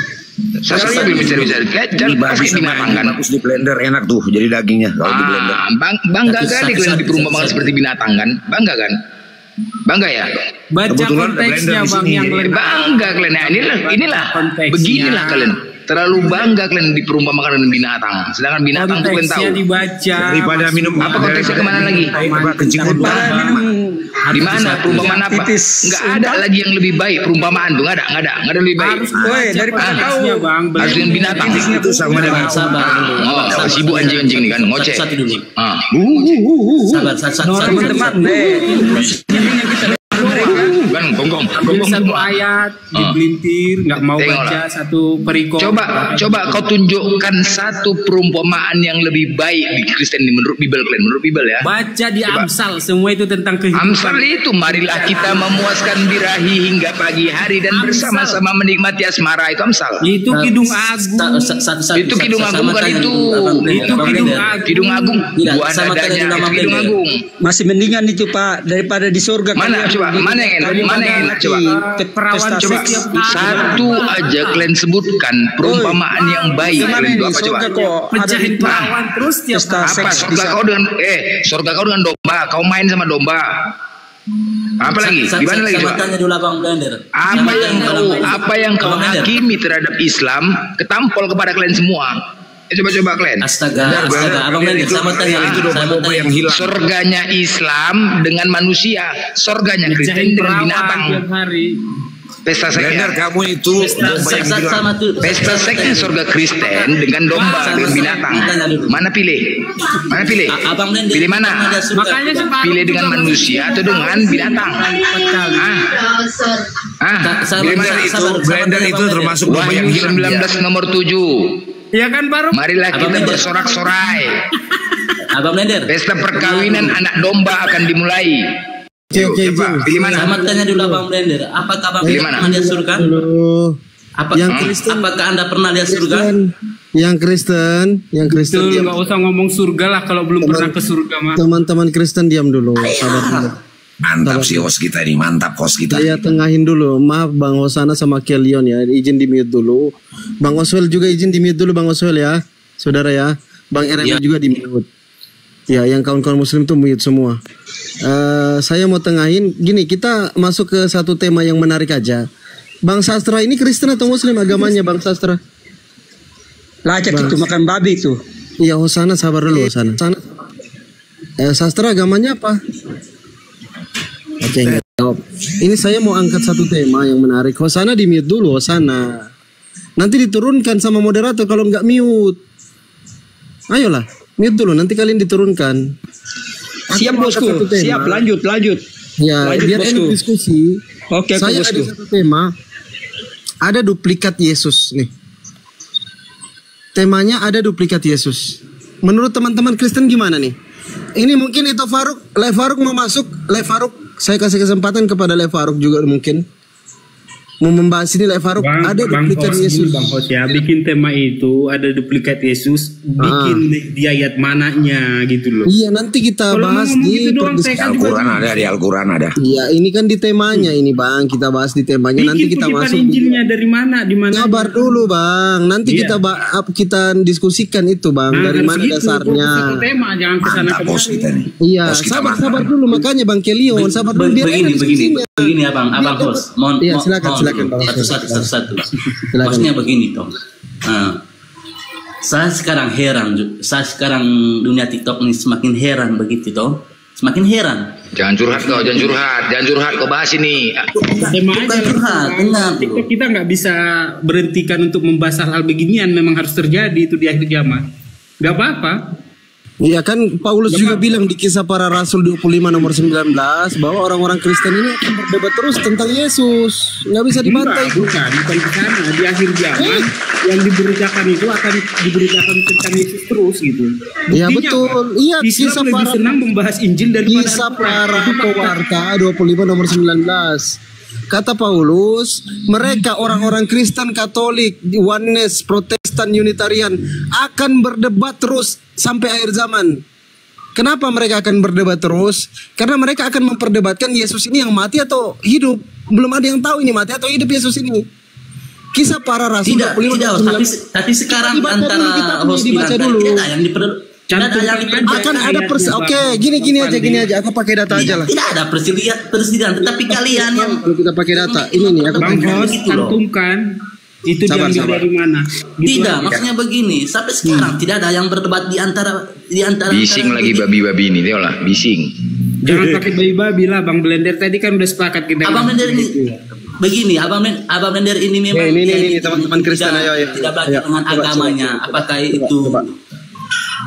Saya sambil mencari-cari. Jangan Babi pakai sama binatang anjing kan. bagus di blender enak tuh jadi dagingnya kalau di blender. Bangga Satu, kali satu, kalian satu, diperumpamakan satu. seperti binatang kan? Bangga kan? Bangga ya? Baca Kebetulan ada konteksnya blender di bang sini. yang lengkap. Bangga kalian. Nah, inilah Konteksnya. beginilah kalian. Terlalu bangga kalian diperumpamakan dengan binatang. Sedangkan binatang tuh kalian tahu. Konteksnya dibaca. Daripada minum Apa konteksnya kemana lagi? kencing khotbah. Di mana perumpamaan apa? Enggak ada lagi yang lebih baik perumpamaan tuh, enggak ada lebih baik. Woi, daripada kau bang. Harus dengan binatang. Itu sama dengan Sabar dulu. Oh, sibuk anjing-anjing nih kan ngoceh. Satu dulu. Ah. Sabar, satu. teman-teman, Kan gonggong. Satu ayat dibelintir, nggak mau Tengoklah. baca satu perikop. Coba kau tunjukkan satu perumpamaan yang lebih baik di Kristen ini menurut Bible kalian, menurut Bible ya. Baca di Coba. Amsal, semua itu tentang kehidupan. Amsal itu marilah kita memuaskan birahi hingga pagi hari dan bersama-sama menikmati asmara, itu Amsal. Itu Kidung Agung. Itu Kidung Agung kan itu. Itu Kidung Agung. Kidung Agung buah Sama dadanya dengan itu Kidung Agung. masih mendingan itu Pak daripada di surga. Mana kalian coba, mana yang enak? Mana yang enak coba? Perawan Coba setiap hari. satu aja kalian sebutkan perumpamaan yang baik. Kalian itu apa coba? Pecahin perawan terus tiap hari. Apa surga kau dengan domba, kau main sama domba. Apa lagi? Di mana lagi coba? Tanya dulu Abang Blender. Apa yang kau hakimi terhadap Islam ketampol kepada kalian semua. Coba kalian. Astaga, Abang Blender sama tanya. Itu domba-domba yang hilang. Surganya Islam dengan manusia, surganya Kristen dengan binatang. Tiap hari. Pesta Blender seksnya, kamu itu domba yang hilang. pesta seksnya surga Kristen dengan domba dengan binatang. Mana pilih? Abang Blender. Pilih mana? Makanya separuh Pilih dengan juga manusia atau dengan binatang? Pilih mana? Blender itu termasuk domba yang Wahyu hilang. 19 nomor 7. Ya kan baru. Marilah kita bersorak-sorai. Abang Blender. Pesta perkawinan anak domba akan dimulai. Oke, Coba pilih mana? Sama tanya dulu Abang Blender. Apakah Abang Pilih Blender mana? pernah lihat surga? Yang Kristen, Apakah Anda pernah lihat surga? yang Kristen, Betul, diam. nggak usah ngomong surga lah kalau belum pernah ke surga mah. Teman-teman Kristen diam dulu, sabar dulu. Mantap sih host kita ini, mantap host kita. Saya tengahin dulu. Maaf Bang Hosana sama Kelion ya, izin di mute dulu. Bang Oswell juga izin di mute dulu Bang Oswell ya, saudara ya. Bang RM juga di mute. Ya, yang kawan-kawan Muslim tuh mute semua. Saya mau tengahin. Gini, kita masuk ke satu tema yang menarik aja. Bang Sastra ini Kristen atau Muslim agamanya Bang Sastra? Lacak itu makan babi itu. Iya, Hosana sabar dulu Hosana. Sastra agamanya apa? Oke, nggak jawab. Ini saya mau angkat satu tema yang menarik. Hosana di mute dulu, Hosana. Nanti diturunkan sama moderator kalau nggak mute. Ayolah, mute dulu. Nanti kalian diturunkan. Siap bosku. Siap, lanjut. Ya, Lanjut, biar bosku. enak diskusi. Oke, Saya bosku. ada satu tema. Ada duplikat Yesus nih. Temanya ada duplikat Yesus. Menurut teman-teman Kristen gimana nih? Ini mungkin itu Le Faruk mau masuk. Le Faruk, saya kasih kesempatan kepada Le Faruk juga mungkin. Mau membahas ini Le Faruk, ada duplikat Yesus. Bang Hos ya, bikin tema itu ada duplikat Yesus, bikin di ayat mananya gitu loh. Iya, nanti kita Kalau bahas ngomong di gitu doang, saya kan Al-Quran ada, di Al-Quran ada. Iya, ini kan di temanya ini Bang, kita bahas di temanya. Nanti kita masuk. Injilnya dari mana? Di mana? Sabar dulu Bang, nanti kita diskusikan itu Bang, dari mana dasarnya. Satu tema, jangan kesana Mantap bos kita nih. Iya, Bos kita sabar dulu makanya Bang Kelion, sabar dulu biar enak diskusinya. Begini Abang Host. Iya, silakan Bang. Satu. Silakan. Maksudnya begini toh. Saya sekarang dunia TikTok ini semakin heran begitu toh. Semakin heran. Jangan curhat kau bahas ini. Tema aja Curhat, benar. TikTok kita nggak bisa berhentikan untuk membahas hal beginian, memang harus terjadi itu di akhir zaman. Nggak apa-apa. Iya kan Paulus juga bilang di Kisah Para Rasul 25 nomor 19 bahwa orang-orang Kristen ini akan berdebat terus tentang Yesus. Nggak bisa dibantai. Bukan ke sana. Di akhir zaman yang diberitakan itu akan diberitakan tentang Yesus terus gitu. Iya betul. Iya, Islam Kisah lebih Para senang membahas Injil daripada Kisah Para Pewarta 25 nomor 19. Kata Paulus, mereka orang-orang Kristen, Katolik, Oneness, Protestan, Unitarian akan berdebat terus sampai akhir zaman. Kenapa mereka akan berdebat terus? Karena mereka akan memperdebatkan Yesus ini yang mati atau hidup. Belum ada yang tahu ini mati atau hidup Yesus ini. Kisah Para Rasul Tidak, tapi sekarang antara host bilang tidak ada yang Akan ada gini aja. Aku pakai data aja lah. Tidak ada persediaan, tetapi kalian yang kalau kita pakai data ini nih, aku Bang Hos cantumkan itu sabar. dari mana? Gitu tidak, aja. maksudnya begini, sampai sekarang tidak ada yang berdebat di antara Bising lagi babi-babi ini, tiolah, bising. Jangan pakai babi-babi lah, Bang Blender tadi kan udah sepakat kita. Abang Blender ini begini, Abang Blender ini memang ini teman-teman Kristen, ayo. tidak belajar dengan agamanya. Apakah itu?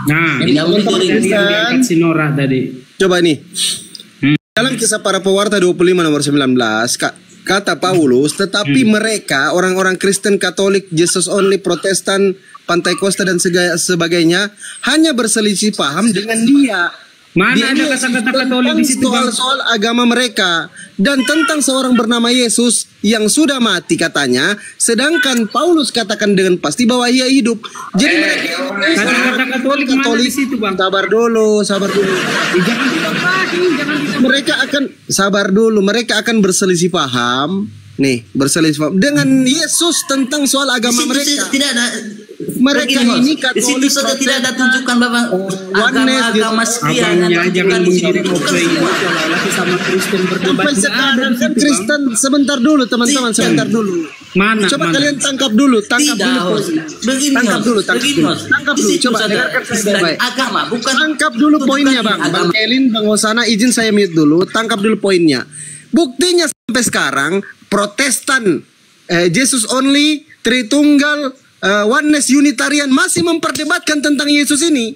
Nah, Ini Abang Blender tadi ini. yang diangkat si Nora tadi. Coba nih. Dalam kisah para pewarta 25 nomor 19, kata Paulus, tetapi mereka orang-orang Kristen, Katolik, Jesus only, Protestan, Pantai Costa dan sebagainya hanya berselisih paham dengan dia. Mana Dia ada kata-kata Katolik di situ, Bang? soal agama mereka dan tentang seorang bernama Yesus yang sudah mati katanya, sedangkan Paulus katakan dengan pasti bahwa ia hidup. Jadi mereka Kata-kata Katolik mana di situ, Bang? sabar dulu. Jangan ditambahin, jangan ditambahin. Mereka akan berselisih paham. Nih, berselisih paham dengan Yesus tentang soal agama mereka. Tidak ada. Mereka ini di situ Katolik, saja tidak ada tunjukkan Bapak agama sekian. Abangnya jangan mengirim semua. sama Kristen berdebat. Sampai sekarang kan Kristen, sebentar dulu teman-teman, sebentar dulu. Mana? Coba mana? kalian tangkap dulu Begini, tangkap dulu. Di situ Coba saja dengarkan saya Kristen baik-baik. agama, bukan Tangkap dulu poinnya, Bang. agama. Bang Kelin, Bang Hosana, izin saya mute dulu. Tangkap dulu poinnya. Buktinya sampai sekarang Protestan, Jesus only, Tritunggal, Oneness, Unitarian masih memperdebatkan tentang Yesus ini.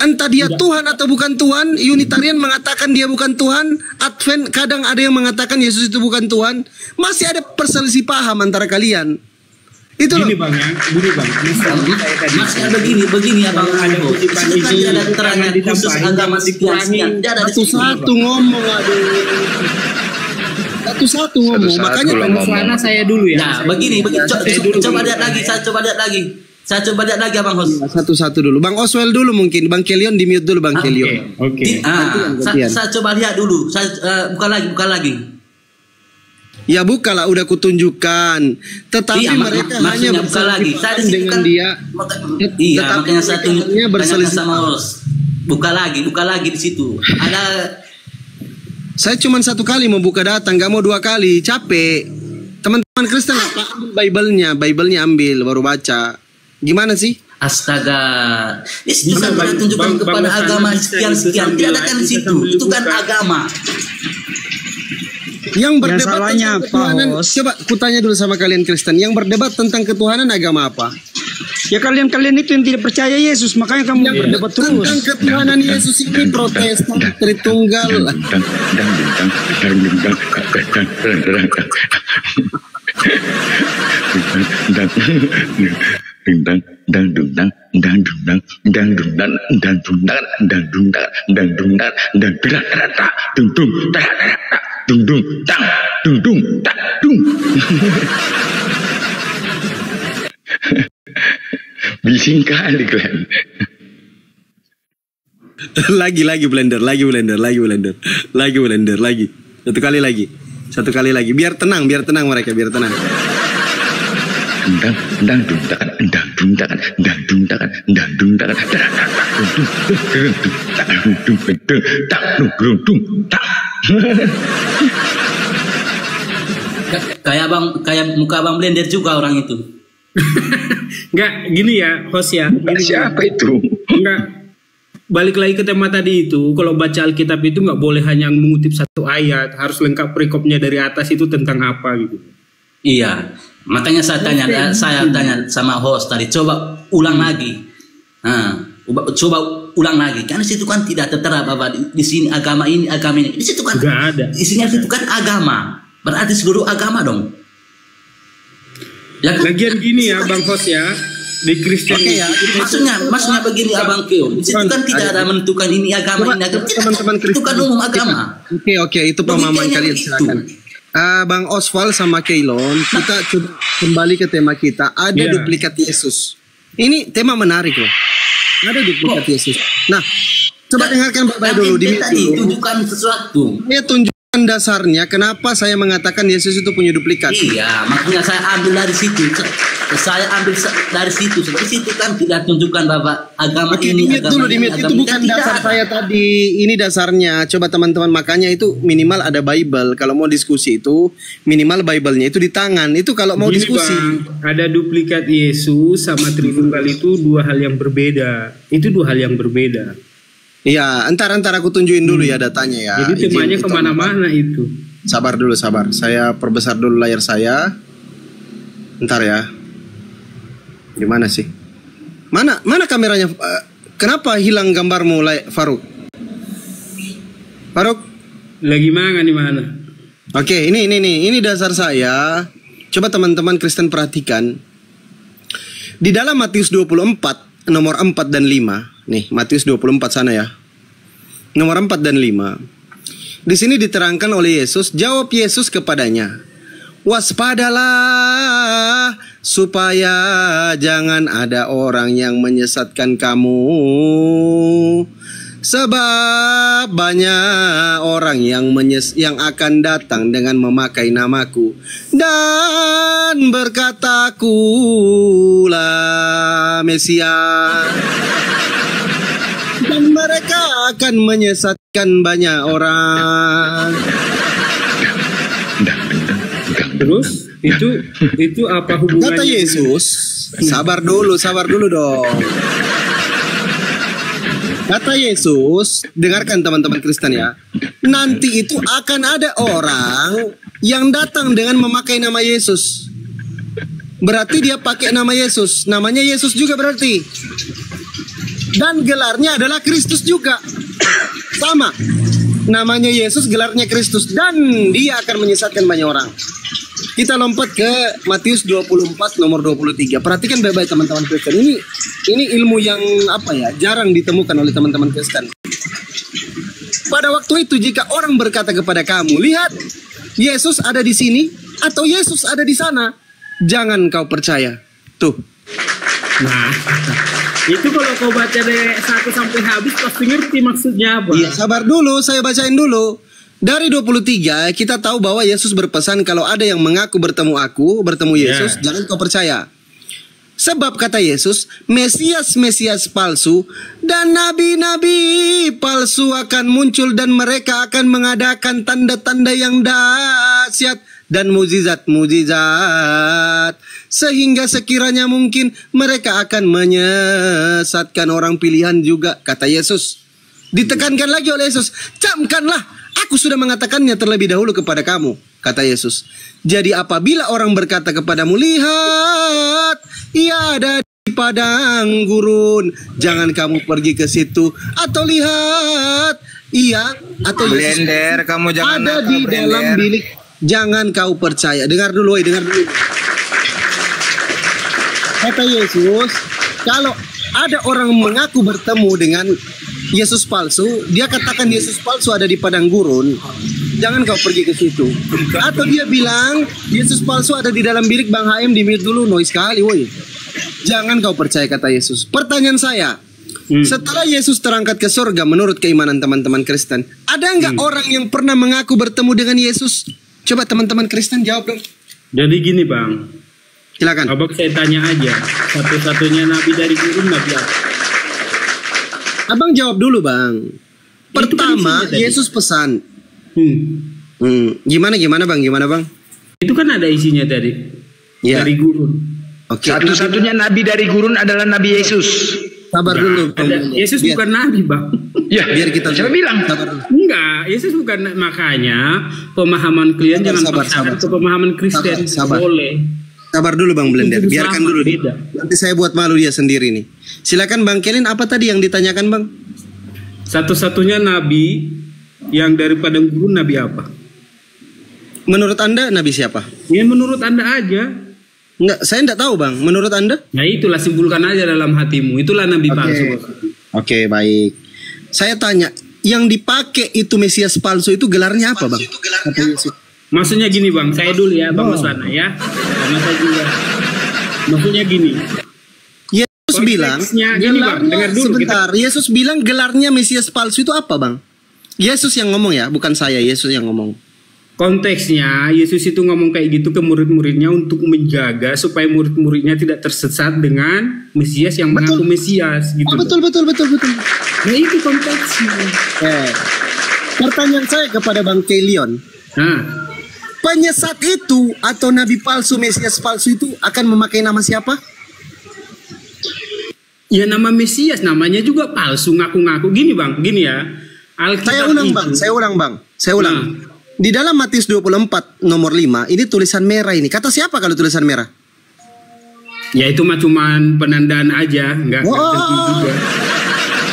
Entah dia Tuhan atau bukan Tuhan. Unitarian mengatakan dia bukan Tuhan. Advent kadang ada yang mengatakan Yesus itu bukan Tuhan. Masih ada perselisih paham antara kalian. Itu loh. Gini Bang ya, Masih begini Abang. ada kutipan Itu kan ini, tidak ada terangnya khusus agama sekian. Tidak ada di situ. Satu-satu ngomong, aduh. Satu-satu ngomong. Satu-satu Makanya lah ngomong. Sana saya dulu ya. Nah, begini. Coba lihat lagi. Saya coba lihat lagi Abang Hos. Satu-satu dulu. Bang Oswell dulu mungkin. Bang Kelion di mute dulu, Bang Kelion. Oke. Saya coba lihat dulu. Saya buka lagi. Ya bukalah, udah kutunjukkan. Tetapi Iya, mereka hanya maksudnya buka lagi. Saya berselisih dengan dia. Iya, Tetapi makanya saya mereka hanya tunjukkan berselisih. sama Hos. Buka lagi di situ. Ada. Saya cuma satu kali mau buka data, nggak mau dua kali, capek. Teman-teman Kristen ambil Bible-nya ambil, baru baca. Gimana sih? Astaga, itu kan tunjukkan kepada agama sekian. Tidak ada kan di situ. Itu kan agama. Yang berdebat salahnya tentang ketuhanan, Pak Hos. coba kutanya dulu sama kalian Kristen, yang berdebat tentang ketuhanan agama apa? Ya kalian itu yang tidak percaya Yesus, makanya kamu berdebat terus. Tentang ketuhanan Yesus ini Protestan, Tritunggal. Bising kali kalian. lagi blender. Satu kali lagi. Biar tenang mereka, biar tenang. Kayak muka Abang Blender juga orang itu. Enggak, gini ya, host ya. Siapa itu? Enggak. Balik lagi ke tema tadi itu, kalau baca Alkitab itu nggak boleh hanya mengutip satu ayat, harus lengkap perikopnya dari atas itu tentang apa gitu. Iya, makanya saya tanya sama host tadi, coba ulang lagi. Coba ulang lagi. Karena situ kan tidak tertera bahwa di sini agama ini. Di situ kan nggak ada. Isinya itu kan agama. Berarti seluruh agama dong. Ya kan? Lagian gini ya, Bang Host ya. Di Kristen Oke, ya. Maksudnya begini Abang Kyo. Di situ kan tidak ada menentukan ini agama, ini agama. Teman-teman Kristen. Itu kan umum agama. Oke, itu pemahaman kalian, silakan. Bang Oswald sama Keilon, kita coba kembali ke tema kita. Ada duplikat Yesus. Ini tema menarik loh. Ada duplikat Yesus. Nah, coba dengarkan Bapak dulu di tadi tunjukkan sesuatu. Dia tunjuk dasarnya kenapa saya mengatakan Yesus itu punya duplikat. Iya, makanya saya ambil dari situ. Saya ambil dari situ. Di situ kan tidak tunjukkan bahwa agama ini. Itu bukan dasar saya tadi. Ini dasarnya. Coba teman-teman, makanya itu minimal ada Bible. Kalau mau diskusi itu minimal Bible-nya itu di tangan. Itu kalau mau diskusi. Bang, ada duplikat Yesus sama Tritunggal itu dua hal yang berbeda. Itu dua hal yang berbeda. Iya, entar aku tunjukin dulu ya datanya ya. Jadi temanya kemana-mana itu. Sabar dulu, sabar. Saya perbesar dulu layar saya. Entar ya. Gimana sih? Mana kameranya? Kenapa hilang gambarmu, Faruk? Faruk? Lagi mana di mana? Oke, ini dasar saya. Coba teman-teman Kristen perhatikan. Di dalam Matius 24 nomor 4 dan 5. Nih, Matius 24 sana ya. Nomor 4 dan 5. Di sini diterangkan oleh Yesus, jawab Yesus kepadanya, waspadalah supaya jangan ada orang yang menyesatkan kamu. Sebab banyak orang yang akan datang dengan memakai namaku dan berkata, Akulah Mesias. Dan mereka akan menyesatkan banyak orang. Terus itu apa hubungannya? Kata Yesus, sabar dulu dong. Kata Yesus, dengarkan teman-teman Kristen ya. Nanti itu akan ada orang yang datang dengan memakai nama Yesus. Berarti dia pakai nama Yesus. Namanya Yesus juga berarti. Dan gelarnya adalah Kristus juga. Sama. Namanya Yesus, gelarnya Kristus. Dan dia akan menyesatkan banyak orang. Kita lompat ke Matius 24 nomor 23. Perhatikan baik-baik teman-teman Kristen. Ini ilmu yang jarang ditemukan oleh teman-teman Kristen. Pada waktu itu jika orang berkata kepada kamu, lihat Yesus ada di sini atau Yesus ada di sana, jangan kau percaya. Tuh. Nah, itu kalau kau baca dari 1 sampai habis pasti ngerti maksudnya apa. Iya, sabar dulu, saya bacain dulu. Dari 23 kita tahu bahwa Yesus berpesan kalau ada yang mengaku bertemu Yesus, jangan kau percaya. Sebab kata Yesus, Mesias palsu dan nabi-nabi palsu akan muncul dan mereka akan mengadakan tanda-tanda yang dahsyat dan mujizat-mujizat. Sehingga sekiranya mungkin mereka akan menyesatkan orang pilihan juga, kata Yesus. Ditekankan lagi oleh Yesus, camkanlah, aku sudah mengatakannya terlebih dahulu kepada kamu, kata Yesus. Jadi apabila orang berkata kepadamu, lihat, ia ada di padang gurun, jangan kamu pergi ke situ. Atau lihat, ia atau Yesus blender, kamu jangan ada di dalam bilik, jangan kau percaya. Dengar dulu, dengar dulu. Kata Yesus, kalau ada orang mengaku bertemu dengan Yesus palsu, dia katakan Yesus palsu ada di padang gurun, jangan kau pergi ke situ. Atau dia bilang Yesus palsu ada di dalam bilik, Bang HM di mute dulu, noise sekali woi. Jangan kau percaya, kata Yesus. Pertanyaan saya, setelah Yesus terangkat ke surga menurut keimanan teman-teman Kristen, ada nggak orang yang pernah mengaku bertemu dengan Yesus? Coba teman-teman Kristen jawab dong. Jadi gini Bang, silakan. Abang saya tanya aja, satu-satunya nabi dari gurun nabi apa? Abang jawab dulu Bang. Pertama Yesus pesan. Gimana Bang? Itu kan ada isinya tadi. Ya. Dari gurun. Oke. Satu-satunya nabi dari gurun adalah Nabi Yesus. Sabar dulu. Yesus bukan nabi Bang. Ya, biar kita siapa bilang? Enggak, Yesus bukan, makanya pemahaman kalian jangan paksakan ke pemahaman Kristen. Boleh. Sabar dulu Bang Blender, biarkan dulu dia. Nanti saya buat malu dia sendiri nih. Silakan Bang Kelin, apa tadi yang ditanyakan Bang? Satu-satunya nabi yang dari padang gurun nabi apa? Menurut Anda nabi siapa? Ya menurut Anda aja. Enggak, saya enggak tahu Bang. Menurut Anda? Ya itulah, simpulkan aja dalam hatimu. Itulah nabi palsu. Oke, baik. Saya tanya, yang dipakai itu Mesias palsu itu gelarnya apa Bang? Maksudnya gini Bang, saya dulu ya Bang Maswana ya. Karena saya juga. Maksudnya gini. Yesus bilang, gini Bang, dengar dulu. Sebentar, Yesus bilang gelarnya Mesias palsu itu apa Bang? Yesus yang ngomong ya, bukan saya. Yesus yang ngomong. Konteksnya Yesus itu ngomong kayak gitu ke murid-muridnya untuk menjaga supaya murid-muridnya tidak tersesat dengan Mesias yang mengaku Mesias gitu. Betul. Nah itu konteksnya. Pertanyaan saya kepada Bang Kelion. Penyesat itu atau nabi palsu, Mesias palsu itu akan memakai nama siapa? Ya nama Mesias, namanya juga palsu, ngaku-ngaku. Gini Bang, gini ya. Saya ulang. Di dalam Matius 24 nomor 5, ini tulisan merah ini. Kata siapa kalau tulisan merah? Ya itu mah cuman penandaan aja, enggak tentu juga.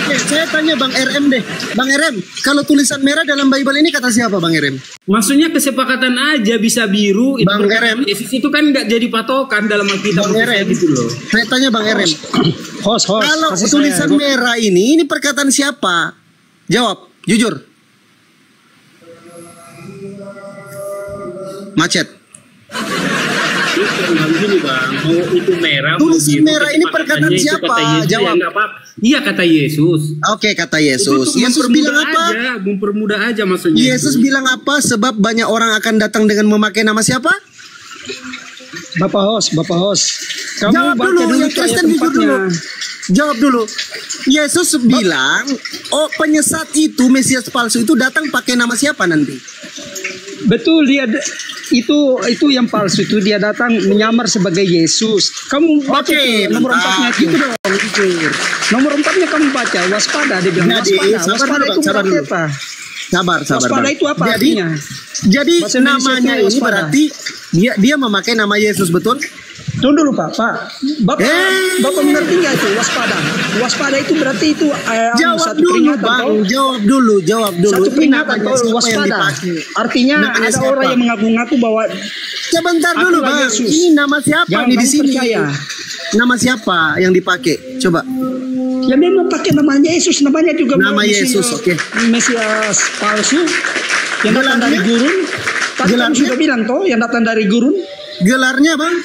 Saya tanya Bang RM deh. Bang RM, kalau tulisan merah dalam Bible ini kata siapa Bang RM? Maksudnya kesepakatan aja, bisa biru. Itu Bang RM, Yesus itu kan nggak jadi patokan dalam Alkitab gitu loh. Saya tanya Bang RM. Kalau tulisan merah ini perkataan siapa? Jawab, jujur. Macet. Gini Bang, mau itu merah, tulisan merah ini perkataan siapa? Jawab. Iya kata Yesus. Oke, kata Yesus. Yesus bilang apa? Mempermudah aja maksudnya. Yesus bilang apa? Sebab banyak orang akan datang dengan memakai nama siapa? Bapak host. Kamu jawab dulu, yang Kristen jujur dulu. Jawab dulu. Yesus bilang, penyesat itu, Mesias palsu itu datang pakai nama siapa nanti? Betul, dia itu yang palsu itu dia datang menyamar sebagai Yesus. Kamu baca nomor 4-nya itu dong. Nomor 4-nya kamu baca, waspada, dia bilang waspada itu berarti apa? Sabar. Waspada itu apa artinya? Jadi namanya ini berarti dia memakai nama Yesus, betul? Tunggu dulu Pak. Bapak mengerti nggak itu waspada? Waspada itu berarti itu satu peringatan. Jawab dulu. Satu peringatan waspada. Artinya ada orang yang mengaku-ngaku bahwa. Sebentar dulu Bang. Ini nama siapa nih di sini? Nama siapa yang dipakai? Coba. Ya memang pakai namanya Yesus, namanya juga nama Yesus, Mesias palsu yang datang dari gurun. Tadi kamu sudah bilang toh yang datang dari gurun. Gelarnya Bang,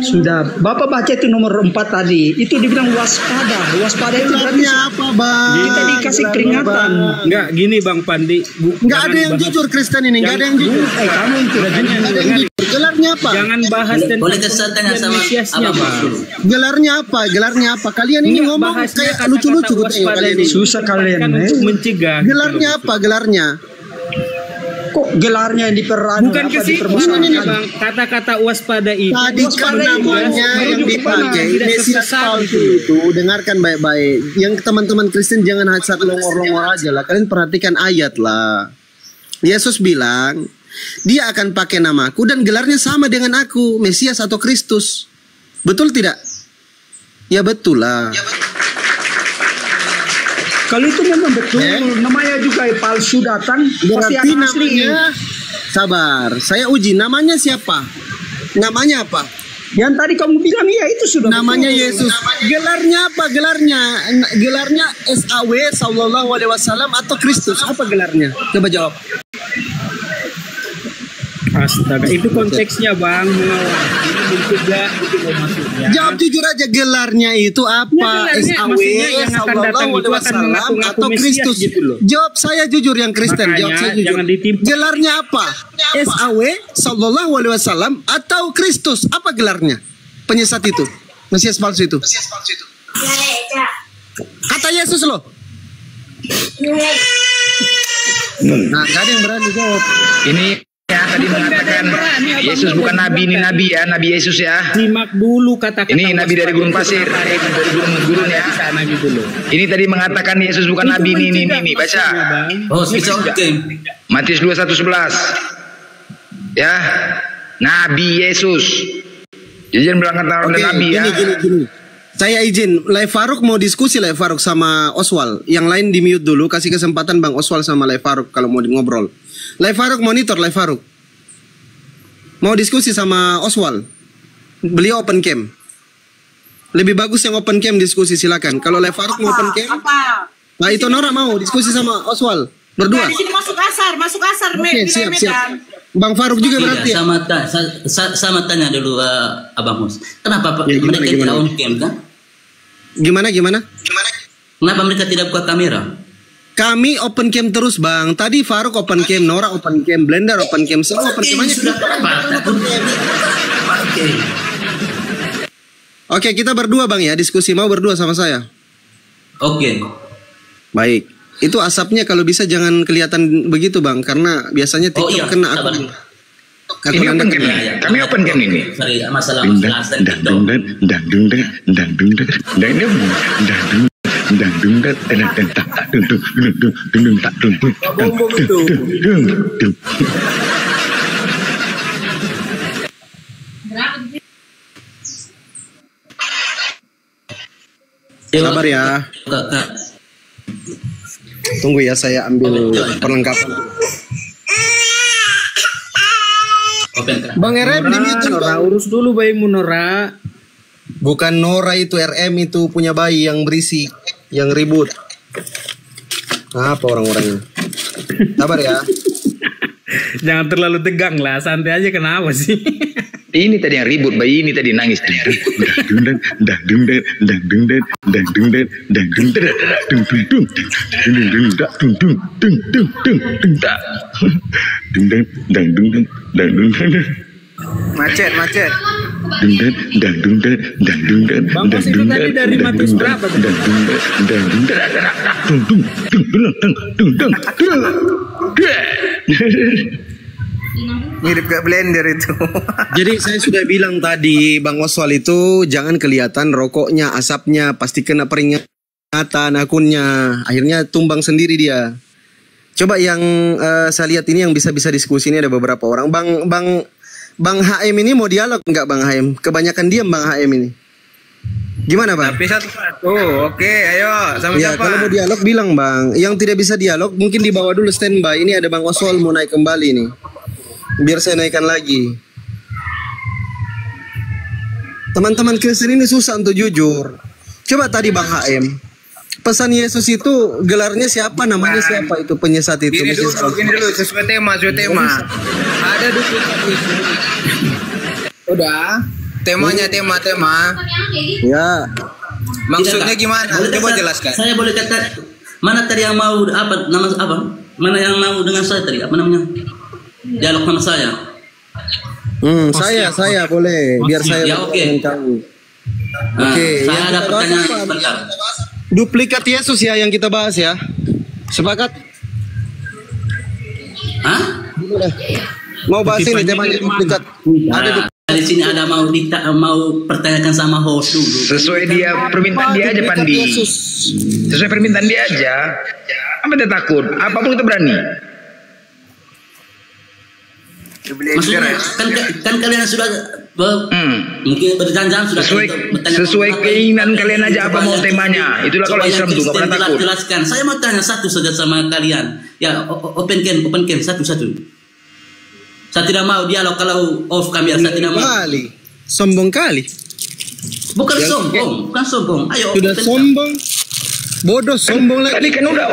sudah Bapak baca itu nomor 4 tadi. Itu dibilang waspada. Waspada itu berarti apa Bang? Kita dikasih peringatan. Enggak gini Bang Pandi. Enggak ada yang jujur Kristen ini, enggak ada yang jujur. Kamu tidak jujur. Gelarnya apa? Jangan bahas tentang boleh kesatanya sama Bang. Gelarnya apa? Kalian ini ngomong kayak lucu-lucu kalian ini. Susah kalian mencegah. Gelarnya apa? Kok gelarnya yang bukan ini Bang, kata-kata waspada itu tadi kan namanya yang dipakai Mesias palsu itu. Dengarkan baik-baik. Yang teman-teman Kristen jangan hanya longor-longor aja lah. Kalian perhatikan ayat lah. Yesus bilang dia akan pakai namaku dan gelarnya sama dengan aku, Mesias atau Kristus. Betul tidak? Ya betul lah. Kalau itu memang betul, namanya juga palsu datang, pasti akan asli. Sabar, saya uji. Namanya siapa? Namanya apa? Yang tadi kamu bilang ya itu sudah namanya betul. Yesus. Gelarnya apa? Gelarnya SAW Sallallahu Alaihi Wasallam atau Kristus? Apa gelarnya? Coba jawab. Astaga, itu konteksnya Bang, mencegah itu maksudnya. Jawab jujur aja, gelarnya itu apa? SAW Sallallahu Alaihi Wasallam atau Kristus? Gitu loh. Jawab saya jujur yang Kristen. Jawab saya jujur. Gelarnya apa? SAW Sallallahu Alaihi Wasallam atau Kristus? Apa gelarnya? Penyesat itu, Mesias palsu itu. Kata Yesus loh. Nah, gak ada yang berani jawab. Ini ya tadi mengatakan Yesus bukan nabi, ini nabi ya, Nabi Yesus ya. Simak dulu kata-kata. Ini nabi dari gurun pasir, dari gurun ya. Ini tadi mengatakan Yesus bukan nabi, ini baca. Matius 21:11. Ya, Nabi Yesus. Jadi bilang kata nabi ya. Gini. Saya izin, Lai Faruk mau diskusi Lai Faruk sama Oswald. Yang lain di mute dulu, kasih kesempatan Bang Oswald sama Lai Faruk kalau mau ngobrol. Lai Faruk monitor, Lai Faruk. Mau diskusi sama Oswald. Beliau open cam. Lebih bagus yang open cam diskusi, silakan. Kalau Lai Faruk mau open cam. Nah itu Nora mau diskusi sama Oswald. Berdua. Di sini masuk asar. Oke, siap. Bang Faruk juga berarti ya? Sama tanya dulu Abang Mus. Kenapa mereka tidak on cam kan? Gimana? Kenapa mereka tidak buka kamera? Kami open cam terus bang. Tadi Faruk open cam, Nora open cam, Blender open cam, semua open cam aja. Sudah Oke. Oke, kita berdua bang ya, diskusi mau berdua sama saya. Oke. Baik. Itu asapnya kalau bisa jangan kelihatan begitu bang, karena biasanya TikTok kena sabar. akun. Ini open cam ya? Kami open cam ini. Sorry, masalah TikTok. Sabar ya. Tunggu ya, saya ambil perlengkapan. Bang RM di mute Nora, urus dulu bayimu Nora. Bukan Nora itu, RM itu punya bayi yang berisik, yang ribut. Apa orang-orangnya? Sabar ya. Jangan terlalu tegang lah, santai aja, kenapa sih? Ini tadi yang ribut, bayi ini tadi nangis. Macet. Bang Bos itu tadi dari Matius berapa? Mirip gak Blender itu. Jadi saya sudah bilang tadi Bang Oswal itu jangan kelihatan rokoknya, asapnya, pasti kena peringatan akunnya. Akhirnya tumbang sendiri dia. Coba yang saya lihat ini yang bisa diskusi ini ada beberapa orang. Bang HM ini mau dialog nggak Bang HM? Kebanyakan diam Bang HM ini. Gimana Bang? Tapi satu-satu. Oke, ayo sama Ya, siapa? kalau mau dialog bilang Bang. Yang tidak bisa dialog mungkin dibawa dulu standby. Ini ada Bang Oswal mau naik kembali nih. Biar saya naikkan lagi. Teman-teman Kristen ini susah untuk jujur. Coba tadi Bang HM. Pesan Yesus itu gelarnya siapa? Namanya siapa itu penyesat itu? Gini dulu, sesuai tema. Ada duplikat Yesus. Udah. Temanya tema. Ya. Maksudnya gimana? Coba jelaskan. Saya boleh kata mana tadi yang mau apa nama apa? Mana yang mau dengan saya tadi? Apa namanya? Dialog sama saya. Saya boleh biar saya ya, oke. Oke, Saya ada pertanyaan sebentar. Duplikat Yesus ya yang kita bahas ya. Sepakat? Hah? Mau bahas ini temanya duplikat. Ada Di sini ada mau pertanyakan sama host dulu. Sesuai dia permintaan dia aja Pandi. Sesuai permintaan dia aja. Apa dia takut? Apapun kita berani. Maksudnya kan kalian sudah mungkin berjanjian sudah sesuai keinginan kalian aja apa mau temanya. Itulah kalau Islam tuh nggak pernah takut. Jelaskan. Saya mau tanya satu saja sama kalian. Ya open cam satu. Saya tidak mau dialog kalau off kamera. Saya tidak mau. Sombong kali. Bukan sombong. Ayo. Sudah sombong. Bodoh sombong lagi. Tadi kan udah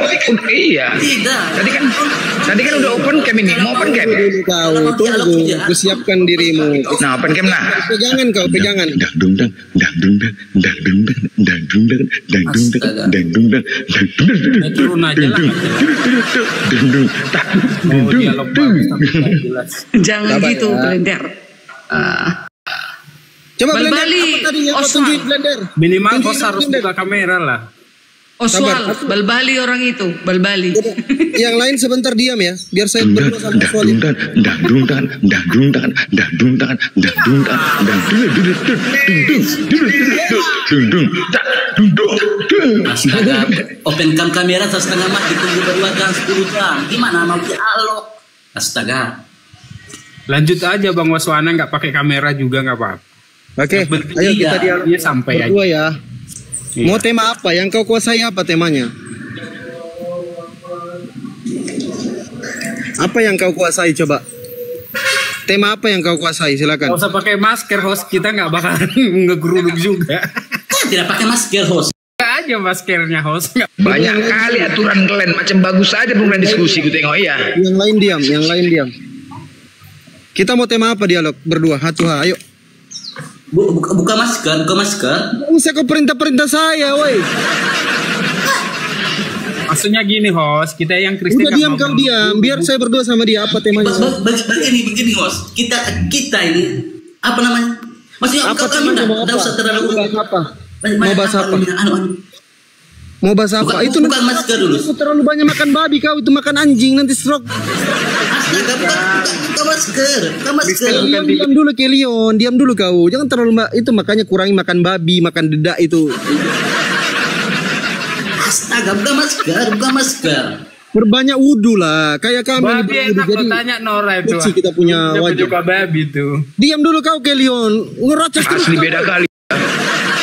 iya. Tidak. Tadi kan udah open cam ini. Mau open cam. Kau tunggu. Persiapkan dirimu. Nah, open cam nah. Pegangan kau, pegangan. Turun aja lah. Jangan gitu, Blender. Coba Blender, Bal-bali, apa tadi yang kau Oswald. tunjukin Blender? Minimal Tunjukin bos harus Blender. buka kamera lah. Oswald, bal-bali orang itu, bal-bali. Yang lain sebentar diam ya, biar saya berdua sama Oswald. Astaga, open cam kamera setengah mati tunggu berdua jam 10 jam. Gimana mau dialog? Astaga. Lanjut aja Bang Waswana nggak pakai kamera juga nggak apa-apa. Oke, ayo kita dialog Dia sampai berdua aja. ya. Mau tema apa? Yang kau kuasai apa temanya? Apa yang kau kuasai coba? Tema apa yang kau kuasai? Silakan. Nggak usah pakai masker, host kita nggak bakal ngegeruduk juga. Tidak pakai masker host. Aja maskernya host. Banyak kali aturan kalian macam bagus aja bukan diskusi gue tengok ya. Yang lain diam. Kita mau tema apa dialog berdua? Hatuha, ayo. Buka masker. Nggak usah kau perintah-perintah saya, woi. Maksudnya gini host, kita yang Kristen Udah diam kau diam, biar saya berdua sama dia. Apa temanya? Begini host, kita ini apa namanya? Maksudnya Apa kami temanya? Mau enggak usah terlalu apa? Mau bahas apa? Mau bahas apa? Bukan, Itu bukan masker dulu. Itu terlalu banyak makan babi kau, itu makan anjing nanti stroke. Bukan masker. Diam dulu Kelion, diam dulu kau. Jangan terlalu itu, makanya kurangi makan babi, makan dedak itu. Astaga, bukan masker. Perbanyak wudhu lah, kayak kami. Babi enak kau tanya Nora itu. Kecil kita punya wajah. Juga babi itu. Diam dulu kau Kelion, ngerocos terus. Asli beda kali.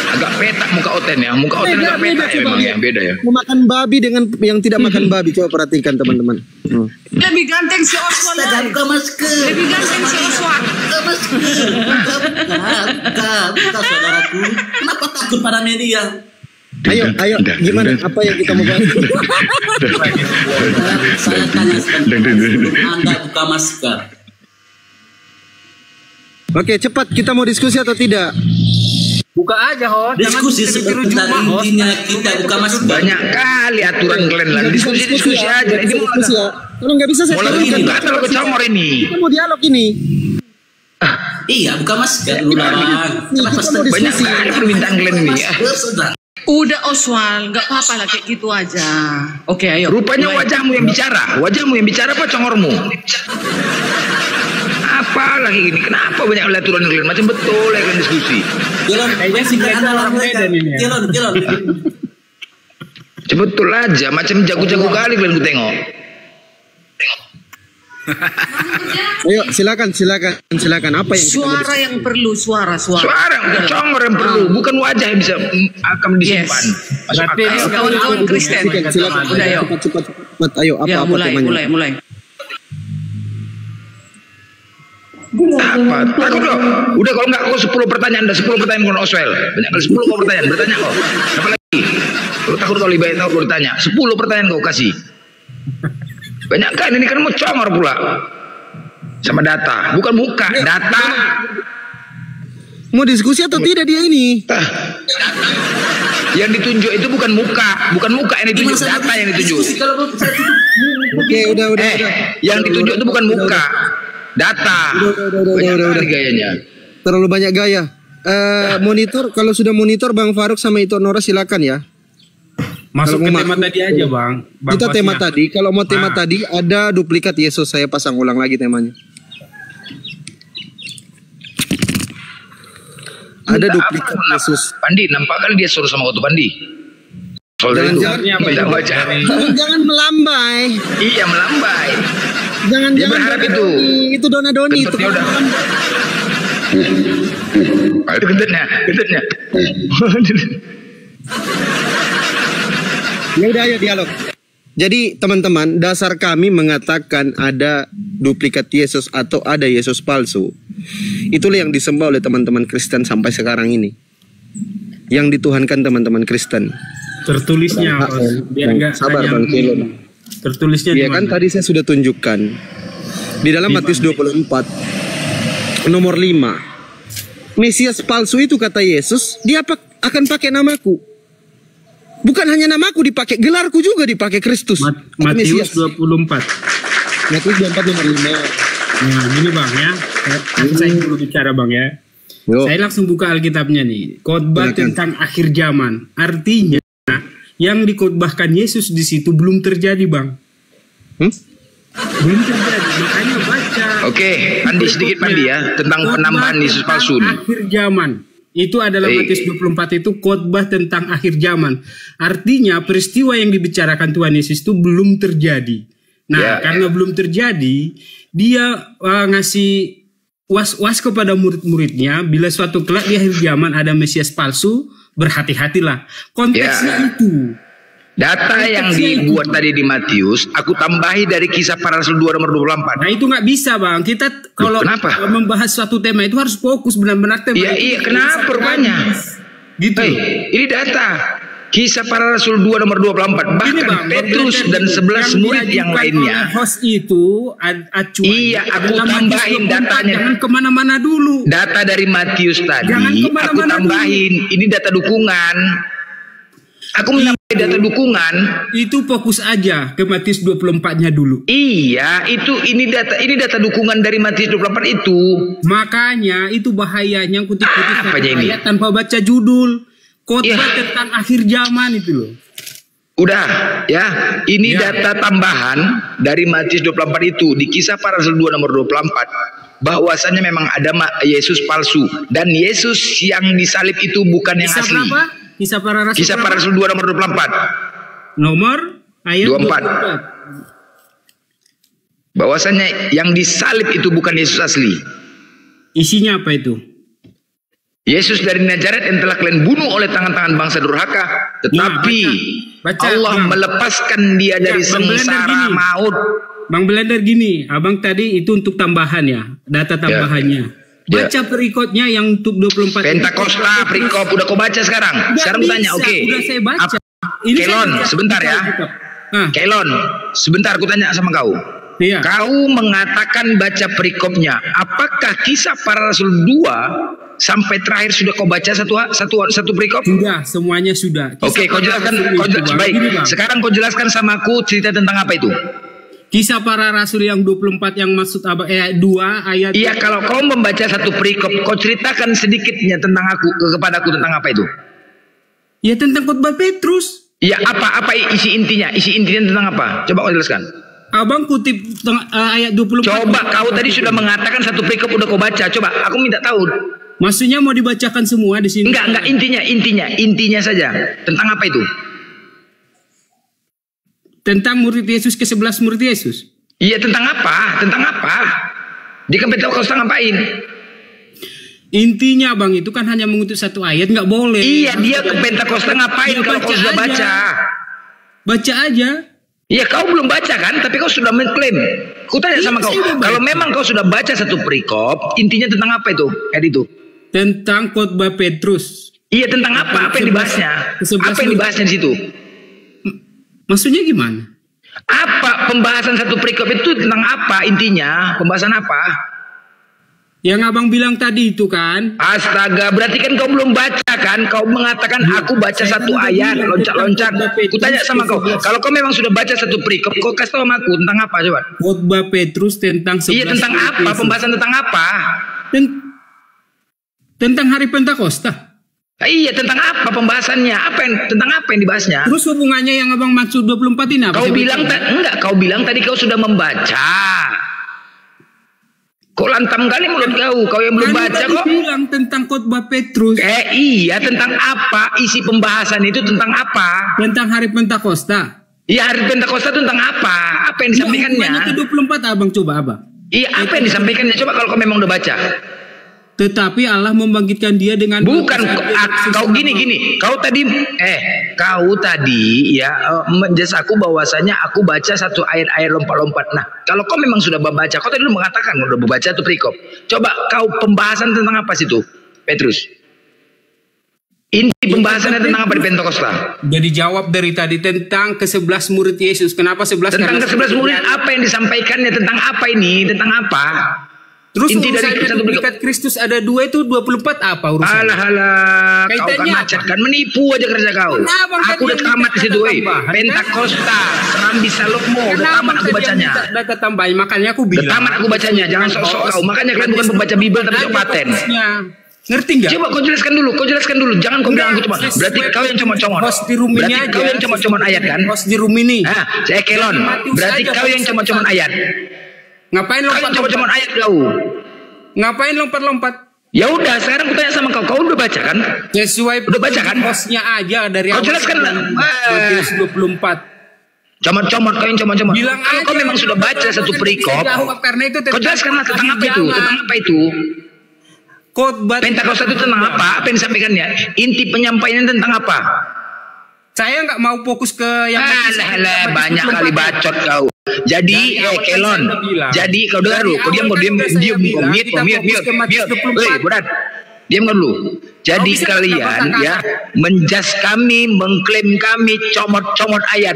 Agak petak muka Oten ya. Muka Oten agak petak ya memang ya, beda ya. Memakan babi dengan yang tidak makan babi, coba perhatikan teman-teman. Lebih ganteng si Oswald. Bukan masker. Lebih ganteng si Oswald. Bukan masker. Bukan saudaraku. Kenapa takut pada media? Ayo, gimana? Apa yang kita mau bahas? Saya tanya sebentar. Anda buka masker. Oke, cepat. Kita mau diskusi atau tidak? Buka aja host. Diskusi sebentar, intinya kita buka masker. Banyak kali aturan kalian lah. Diskusi aja. Ini mau diskusi ya. Kalau nggak bisa saya ini kalau kecomor ini. Kita mau dialog ini. Iya, buka masker dulu bang. Banyak kali permintaan kalian ini ya. Udah Oswald, nggak apa-apa lah kayak gitu aja. Oke, ayo. Rupanya wajahmu yang bicara. Wajahmu yang bicara apa congormu? Apa lagi ini? Kenapa banyak aturan kalian? Macam betul ya kalian diskusi. Kayaknya sih kita orang Medan ini ya. Jalan. Betul aja. Macam jago-jago kali kalian ku tengok. Ayo silakan. Apa yang suara yang perlu suara congor yang perlu, bukan wajah yang bisa akan disimpan. Berarti kawan-kawan Kristen. Silakan. Udah ayo. Cepat. Ayo apa temanya? Mulai. Apa? Takut loh. Udah kalau enggak kau 10 pertanyaan, dah 10 pertanyaan kau Oswald. Banyak kali 10 kau pertanyaan, bertanya kau. Apa lagi? Kalau takut kau lebih baik kau bertanya. 10 pertanyaan kau kasih. Banyak kan ini kan mau congor pula. Sama data, bukan muka, data. Mau diskusi atau tidak dia ini? Yang ditunjuk itu bukan muka yang ditunjuk, data yang ditunjuk. Oke, udah. Yang ditunjuk itu bukan muka, data. Udah. Gayanya. Terlalu banyak gaya. Monitor, kalau sudah monitor Bang Faruk sama Ito Nora silakan ya. Masuk ke tema tadi aja bang. Kita tema tadi. Kalau mau tema tadi ada duplikat Yesus, saya pasang ulang lagi temanya. Ada duplikat Yesus. Pandi, nampak kali dia suruh sama waktu Pandi. Jangan melambai. Iya melambai. Jangan berharap itu Dona-Doni itu. Itu gendutnya. Ya udah, ayo dialog. Jadi teman-teman, dasar kami mengatakan ada duplikat Yesus atau ada Yesus palsu. Itulah yang disembah oleh teman-teman Kristen sampai sekarang ini. Yang dituhankan teman-teman Kristen. Tertulisnya, biar enggak sabar Bang Kelon. Tertulisnya ya kan tadi saya sudah tunjukkan di dalam Matius 24 nomor 5. Mesias palsu itu kata Yesus, dia akan pakai namaku. Bukan hanya namaku dipakai, gelarku juga dipakai Kristus. Matius 24. Matius 24 nomor 5. Nah, ini Bang ya. Saya dulu bicara Bang ya. Saya langsung buka Alkitabnya nih. Khotbah tentang akhir zaman. Artinya yang dikhotbahkan Yesus di situ belum terjadi Bang. Belum terjadi. Makanya baca. Oke, Pandi sedikit Pandi ya tentang penambahan Yesus palsu. Akhir zaman. Itu adalah Matius 24 itu khotbah tentang akhir zaman. Artinya peristiwa yang dibicarakan Tuhan Yesus itu belum terjadi. Nah, karena belum terjadi, dia ngasih was-was kepada murid-muridnya bila suatu kelak di akhir zaman ada Mesias palsu, berhati-hatilah. Konteksnya itu. Data yang dibuat tadi di Matius, aku tambahi dari Kisah Para Rasul 2 nomor 24. Nah itu nggak bisa Bang. Kita kalau membahas suatu tema itu harus fokus benar-benar tema. Iya, kenapa rupanya? Gitu. Ini data. Kisah Para Rasul 2 nomor 24. Bahkan Bang, Petrus dan 11 murid yang lainnya. Host itu acuan. Iya, aku tambahin datanya. Jangan kemana-mana dulu. Data dari Matius tadi, aku tambahin. Ini data dukungan. Aku menambah data dukungan. Itu fokus aja ke Matius 24-nya dulu. Iya, ini data dukungan dari Matius 24 itu. Makanya itu bahayanya kutip-kutip apa ini? ayat tanpa baca judul. Khotbah tentang akhir zaman itu loh. Udah ya, ini data tambahan dari Matius 24 itu di Kisah Para Rasul 2 nomor 24. Bahwasanya memang ada Yesus palsu dan Yesus yang disalib itu bukan yang Kisah asli. Berapa? Kisah Para Rasul 2 nomor 24. Nomor ayat 24. Bahwasanya yang disalib itu bukan Yesus asli. Isinya apa itu? Yesus dari Nazaret yang telah kalian bunuh oleh tangan-tangan bangsa durhaka, tetapi Allah melepaskan dia dari sengsara maut. Bang Blender gini, abang tadi itu untuk tambahan ya, data tambahannya. Baca perikotnya yang untuk 24. Pentakosta, perikop udah kau baca sekarang. Sekarang tanya, oke. Udah saya baca. Kelon, sebentar ya. Kelon, sebentar aku tanya sama kau. Iya. Kau mengatakan baca perikopnya. Apakah Kisah Para Rasul 2 sampai terakhir sudah kau baca satu perikop? Sudah, semuanya sudah. Oke, kau jelaskan. Baik. Sekarang kau jelaskan sama aku cerita tentang apa itu? Kisah Para Rasul yang 24 yang maksud abang 2 ayat. Iya, kalau kau membaca satu perikop, kau ceritakan sedikitnya tentang kepadaku tentang apa itu? Ya tentang khotbah Petrus. Iya, apa isi intinya? Isi intinya tentang apa? Coba kau jelaskan. Abang kutip ayat 24. Coba kau tadi sudah mengatakan satu perikop udah kau baca. Coba aku minta tahu. Maksudnya mau dibacakan semua di sini? Enggak, intinya saja. Tentang apa itu? Tentang murid Yesus ke-11 murid Yesus. Iya, tentang apa? Tentang apa? Di Pentakosta ngapain? Intinya bang itu kan hanya mengutuk satu ayat, nggak boleh. Iya, dia ke Pentakosta ngapain kalau kau sudah baca? Baca aja. Iya, kau belum baca kan, tapi kau sudah mengklaim. Ku tanya sama kau, kalau memang kau sudah baca satu perikop, intinya tentang apa itu? Tentang khotbah Petrus. Iya, tentang apa? Apa yang dibahasnya? Apa yang dibahasnya di situ? Maksudnya gimana? Apa pembahasan satu perikop itu tentang apa intinya? Pembahasan apa? Yang abang bilang tadi itu kan? Astaga, berarti kan kau belum baca kan? Kau mengatakan aku baca satu ayat, loncat-loncat. Ku tanya sama kau, kalau kau memang sudah baca satu perikop, kau kasih tahu sama aku tentang apa coba? Khotbah Petrus tentang 11. Iya, tentang apa? Pembahasan tentang apa? Tentang hari Pentakosta. Iya, tentang apa pembahasannya? Tentang apa yang dibahasnya? Terus hubungannya yang abang maksud 24 ini apa? Kau bilang tadi kau sudah membaca. Kok lantam kali mulut kau yang belum baca kok? Bilang tentang khotbah Petrus. Iya, tentang apa? Isi pembahasan itu tentang apa? Tentang hari Pentakosta. Iya, hari Pentakosta tentang apa? Apa yang disampaikannya? Hubungannya ke 24 abang coba abang. Iya, apa yang disampaikannya? Coba kalau kau memang udah baca. Tetapi Allah membangkitkan dia dengan bukan kau gini kau tadi ya menjelaskan bahwasanya aku baca satu ayat-ayat lompat-lompat. Nah, kalau kau memang sudah membaca, kau tadi mengatakan udah membaca itu perikop. Coba kau pembahasan tentang apa situ, Petrus? Inti pembahasannya tentang apa di Pentakosta? Jadi jawab dari tadi tentang ke-11 murid Yesus. Kenapa 11? Tentang ke-11 murid, apa yang disampaikannya tentang apa ini? Tentang apa? Terus inti dari duplikat Kristus ada 2 itu 24 apa urusannya? Alah, kau kan macet kan, menipu aja kerja kau. Aku udah tamat di situ, Pentakosta, Rambi Salomo, udah tamat aku bacanya. Data tambahin, makanya aku bilang. Udah tamat aku bacanya, jangan sok-sok kau. Makanya kalian bukan pembaca Bible tapi sok paten. Ngerti nggak? Coba kau jelaskan dulu. Jangan kau bilang aku cuma. Berarti kau yang comot-comot. Berarti kau yang comot-comot ayat kan? Host di Rumini. Saya Kelon. Berarti kau yang comot-comot ayat. Ngapain lompat-lompat ayat kau? Ngapain lompat-lompat? Ya udah, sekarang aku tanya sama kau udah baca kan? Sesuai udah baca kan? Hostnya aja dari kau jelaskan lah. Matius 24. Comot-comot, kau yang comot-comot. Bilang kalau kau memang sudah baca satu perikop, karena itu kau jelaskanlah tentang apa itu? Tentang apa itu? Khotbah Pentakosta itu tentang apa? Apa yang disampaikannya? Inti penyampaiannya tentang apa? Saya nggak mau fokus ke yang banyak kali bacot kau. Jadi Kelon. Jadi kau dengar dulu. Kau diam. Berat. Diam dulu. Jadi kalian ya menjas kami, mengklaim kami, comot-comot ayat.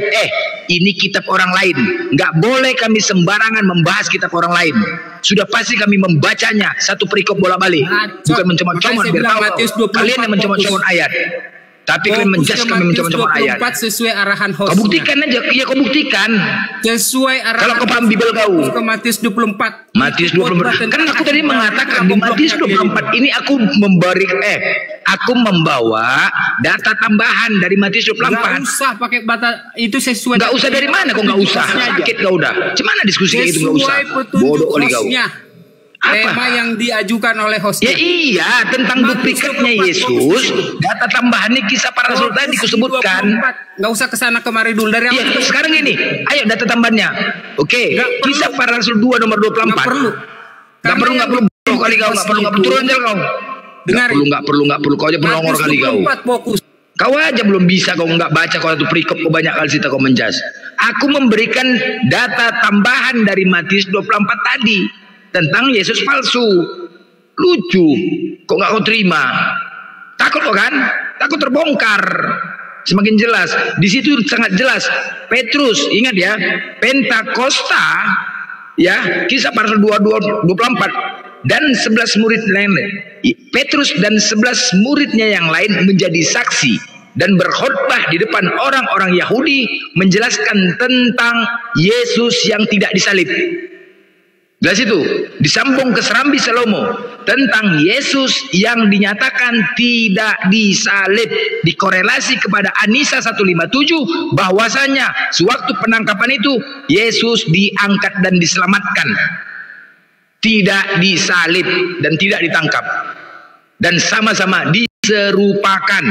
Ini kitab orang lain. Nggak boleh kami sembarangan membahas kitab orang lain. Sudah pasti kami membacanya satu perikop bolak-balik. Bukan mencomot-comot. Biar tahu kalian yang mencomot-comot ayat. Tapi kalian menjudge kami macam-macam ayat. Sesuai arahan host. Kau buktikan aja, iya kau buktikan. Sesuai arahan. Kalau kau paham Bible kau. Matius 24. Matius 24. Kan aku tadi mengatakan di Matius 24 ini aku membawa data tambahan dari Matius 24. Nggak usah pakai bata itu sesuai. Nggak usah dari mana kau nggak usah. Sakit kau udah. Cemana diskusi kayak gitu nggak usah. Bodoh kali kau. Tema yang diajukan oleh hostnya. Ya iya, tentang duplikatnya Yesus. Data tambahannya kisah para rasul tadi kusebutkan. Nggak usah kesana kemari dulu dari awal. Sekarang ini, ayo data tambahannya. Oke, kisah para rasul 2 nomor 24. Nggak perlu. Nggak perlu kali kau. Nggak perlu turun aja kau. Nggak perlu kau aja penongor kali kau. Kau aja belum bisa kau nggak baca kau satu perikop kau banyak kali cerita kau menjas. Aku memberikan data tambahan dari Matius 24 tadi. Tentang Yesus palsu. Lucu. Kok nggak kau terima? Takut kok kan? Takut terbongkar. Semakin jelas. Di situ sangat jelas. Petrus, ingat ya. Pentakosta. Ya. Kisah para rasul 24. Dan 11 murid lain. Petrus dan 11 muridnya yang lain menjadi saksi. Dan berkhotbah di depan orang-orang Yahudi. Menjelaskan tentang Yesus yang tidak disalib. Jelas itu, disambung ke Serambi Salomo tentang Yesus yang dinyatakan tidak disalib, dikorelasi kepada Anisa 157 bahwasanya sewaktu penangkapan itu Yesus diangkat dan diselamatkan, tidak disalib dan tidak ditangkap, dan sama-sama diserupakan.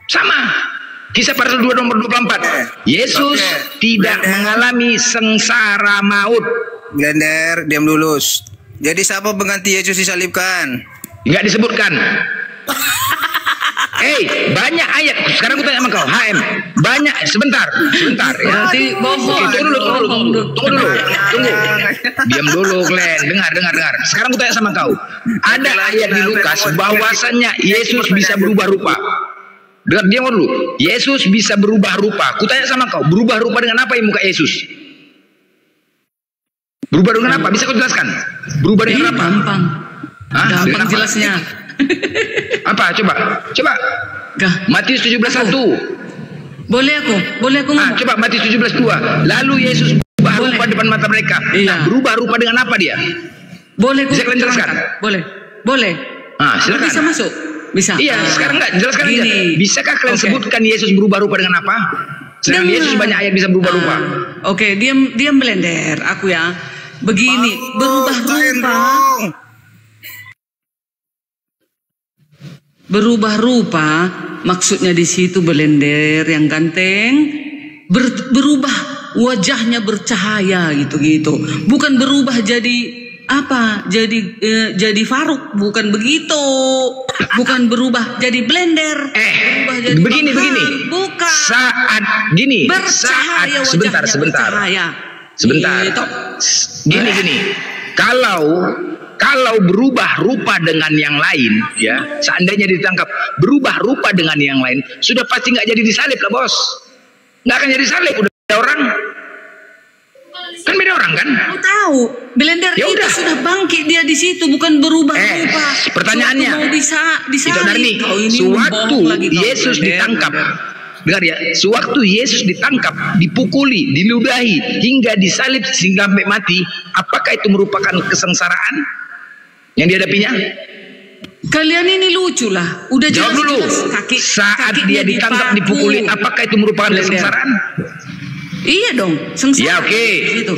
Sama. Kisah para rasul 2 nomor 24. Yesus tidak mengalami sengsara maut. Blender, diam dulu. Jadi siapa pengganti Yesus disalibkan? Enggak disebutkan. Banyak ayat. Sekarang aku tanya sama kau, HM. Banyak, sebentar ya. Tunggu dulu. Diam dulu, Glenn. Dengar. Sekarang aku tanya sama kau. Ada ayat di Lukas bahwasannya Yesus bisa berubah rupa. Dengar dia dulu. Yesus bisa berubah rupa. Kutanya sama kau, berubah rupa dengan apa yang muka Yesus? Berubah dengan apa? Bisa kau jelaskan? Berubah dengan apa? Gampang jelasnya. Apa? Coba. Matius 17:1. Boleh aku ngomong. Coba Matius 17:2. Lalu Yesus berubah rupa depan mata mereka. Nah, berubah rupa dengan apa dia? Boleh. Bisa kalian jelaskan? Boleh. Silakan. Bisa masuk. Bisa. Iya, sekarang enggak jelaskan aja. Bisakah kalian sebutkan Yesus berubah rupa dengan apa? Sedangkan Yesus banyak ayat bisa berubah rupa. Oke, diam Blender. Aku ya. Begini, berubah rupa maksudnya di situ Blender yang ganteng berubah wajahnya bercahaya gitu. Bukan berubah jadi apa? Jadi Faruk, bukan begitu. Bukan berubah jadi Blender. Berubah jadi begini. Bukan. Saat gini. Bercahaya Sebentar. Gini. Kalau berubah rupa dengan yang lain, ya, seandainya ditangkap berubah rupa dengan yang lain, sudah pasti nggak jadi disalib lah, bos. Nggak akan jadi salib, udah ada orang. Kan beda orang kan? Aku tahu. Blender ya itu udah. Sudah bangkit dia di situ, bukan berubah rupa. Pertanyaannya, mau disalib. Sewaktu Yesus ditangkap, dengar ya, sewaktu Yesus ditangkap, dipukuli, diludahi, hingga disalib sehingga sampai mati, apakah itu merupakan kesengsaraan yang dihadapinya? Kalian ini lucu lah. Udah jawab dulu. Saat dia ditangkap, dipukuli, apakah itu merupakan kesengsaraan? Iya dong, sengsara. Ya oke.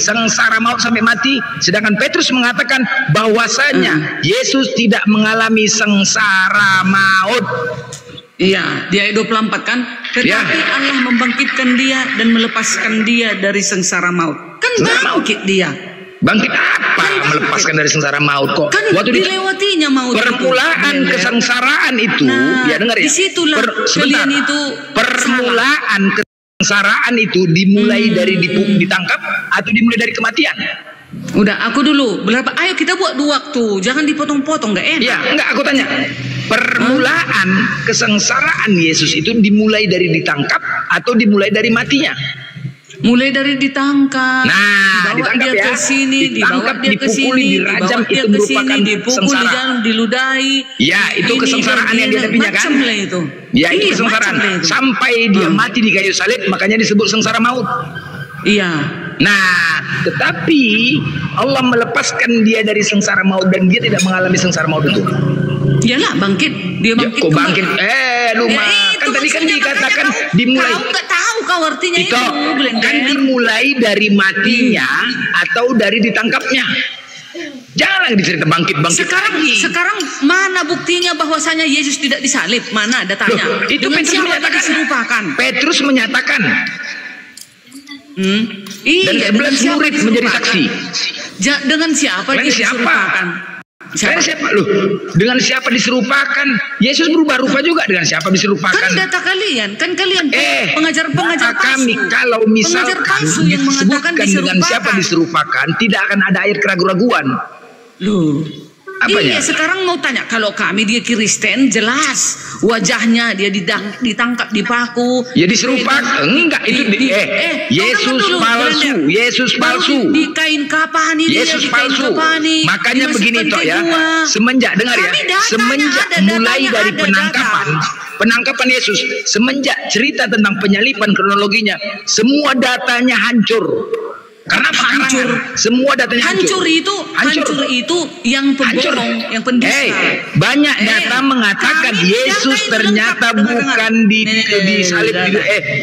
Sengsara maut sampai mati. Sedangkan Petrus mengatakan bahwasanya Yesus tidak mengalami sengsara maut. Iya, di ayat 24 kan. Tetapi Allah membangkitkan dia dan melepaskan dia dari sengsara maut. Kan bangkit dia. Bangkit apa? Melepaskan dari sengsara maut kok? Kan waktu dilewatinya maut. Permulaan kesengsaraan itu, ya dengar ya. Disitulah kalian itu permulaan kesengsaraan itu dimulai dari ditangkap atau dimulai dari kematian? Udah, aku dulu. Berapa? Ayo kita buat 2 waktu. Jangan dipotong-potong, nggak enak. Ya, enggak, aku tanya. Permulaan kesengsaraan Yesus itu dimulai dari ditangkap atau dimulai dari matinya? Mulai dari ditangkap, Nah, dibawa ditangkap dia ya. ke sini, Ditangkap, dibawa dia ke dipukuli, sini, dirajam, dibawa dia itu ke merupakan sini, dipukul, sengsara. dijalan, diludahi. Ya, itu Ini kesengsaraan yang dihadapinya kan? macam lah itu. Ya, itu Iya, kesengsaraan. macam lah itu. Sampai dia mati di kayu salib, makanya disebut sengsara maut. Iya. Nah, tetapi Allah melepaskan dia dari sengsara maut dan dia tidak mengalami sengsara maut itu. Iyalah bangkit, dia bangkit. Kok bangkit? Lu Ya, mah itu kan tadi kan maksudnya, dikatakan makanya dimulai. Kau nggak tahu kau artinya itu, Blender. Kan dimulai dari matinya atau dari ditangkapnya. Jangan lagi dicerita bangkit-bangkit lagi. Sekarang mana buktinya bahwasanya Yesus tidak disalib? Mana datanya? Loh, itu Dengan Petrus siapa menyatakan. diserupakan? Petrus menyatakan. Iya, Dan 11 murid menjadi saksi. Dengan siapa Dengan dia siapa? diserupakan? Dengan siapa? Loh, dengan siapa diserupakan? Yesus berubah rupa juga. Dengan siapa diserupakan? Kan data kalian, kan kalian pengajar-pengajar kata kami palsu. kalau misalkan Pengajar palsu yang mengatakan disebutkan dengan siapa diserupakan, tidak akan ada air keraguan-raguan. Loh, apanya? Iya, sekarang mau tanya, kalau kami dia Kristen, jelas wajahnya dia ditangkap, dipaku. Ya diserupakan, enggak itu Yesus palsu, Yesus palsu. Di kain kapani dia, Yesus di kain palsu. kapani. Makanya begini toh ya, gua. semenjak dengar ya, semenjak mulai dari penangkapan Yesus, semenjak cerita tentang penyaliban kronologinya, semua datanya hancur. Karena hancur, semua datanya hancur. Hancur itu yang pembohong, yang pendusta. Banyak data mengatakan Yesus ternyata bukan disalib,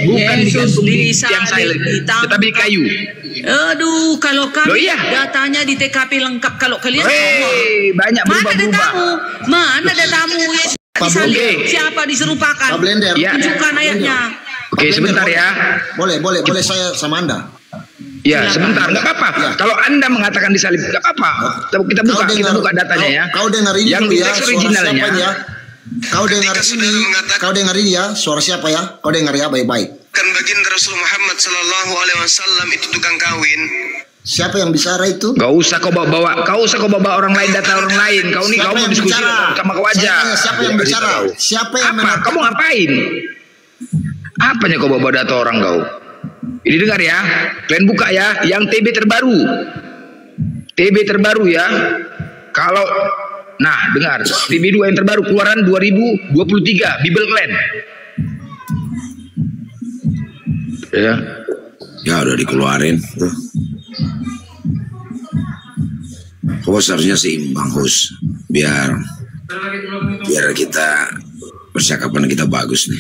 bukan digantung di tiang salib, tetapi di kayu. Aduh, kalau kami datanya di TKP lengkap, kalau kalian banyak berubah-ubah. Mana datamu Yesus disalib? Siapa diserupakan? Pak Blender. Tunjukkan ayatnya. Oke, sebentar ya. Boleh saya sama Anda. Ya, sebentar, nggak apa-apa. Kalau Anda mengatakan disalib, nggak apa-apa. Kita buka datanya ya. Kau dengar ini yang dulu ya, teks suara originalnya. siapa ya? Kau dengar ini ya, suara siapa ya? Kau dengar ya baik-baik. Kan baginda Rasul Muhammad Sallallahu Alaihi Wasallam itu tukang kawin. Siapa yang bicara itu? Gak usah kau bawa orang lain, data orang lain. Kau nih, kau mau diskusi sama kau aja. Siapa yang bicara? Siapa yang Kamu ngapain? Apanya kau bawa data orang kau? Ini dengar ya, kalian buka ya, yang TB terbaru ya. Kalau, nah dengar, TB 2 yang terbaru keluaran 2023, Bible Clan. Ya udah dikeluarin. Host harusnya seimbang host, biar kita percakapan kita bagus nih.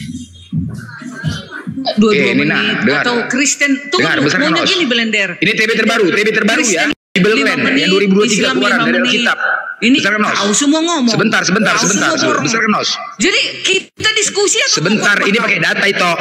22 menit atau Kristen tuh maunya gini Blender. Ini TB terbaru ya. Bible Clan yang 2023 keluaran dari Alkitab. Ini tahu semua ngomong. Sebentar. Besarkan nos. Jadi kita diskusi atau sebentar, ini pakai data itu.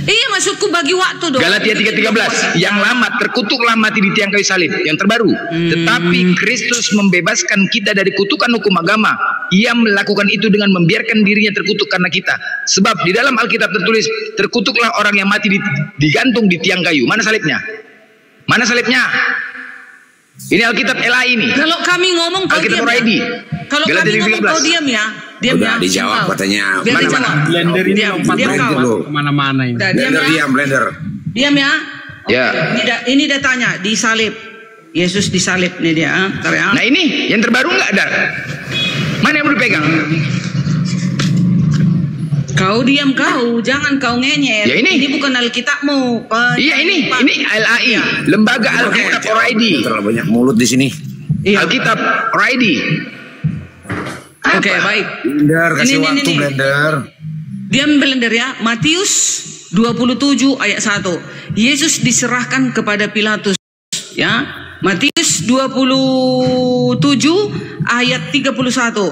Iya, maksudku bagi waktu dong. Galatia 3:13, yang lama terkutuklah mati di tiang kayu salib, yang terbaru. Tetapi Kristus membebaskan kita dari kutukan hukum agama. Ia melakukan itu dengan membiarkan dirinya terkutuk karena kita. Sebab di dalam Alkitab tertulis, terkutuklah orang yang mati digantung di tiang kayu. Mana salibnya? Ini Alkitab LA ini. Kalau kami ngomong kau Alkitab diam ya. Kalau kami ngomong kau diam ya. Udah dijawab katanya. Mana? Blender ini lompat kemana-mana ini. Blender. Diam ya. Ya. Ini datanya disalib. Yesus disalib nih dia. Nah ini yang terbaru nggak ada. Mana yang boleh pegang? Kau diam kau, jangan kau ngenyet. Ya ini bukan Alkitabmu. Iya ini LAI, Lembaga Alkitab ORID. Terlalu banyak mulut di sini. Alkitab ORID. Oke, baik. Blender, kasih waktu Blender. Diam Blender ya. Matius 27 ayat 1. Yesus diserahkan kepada Pilatus. Ya. Matius 27 ayat 31.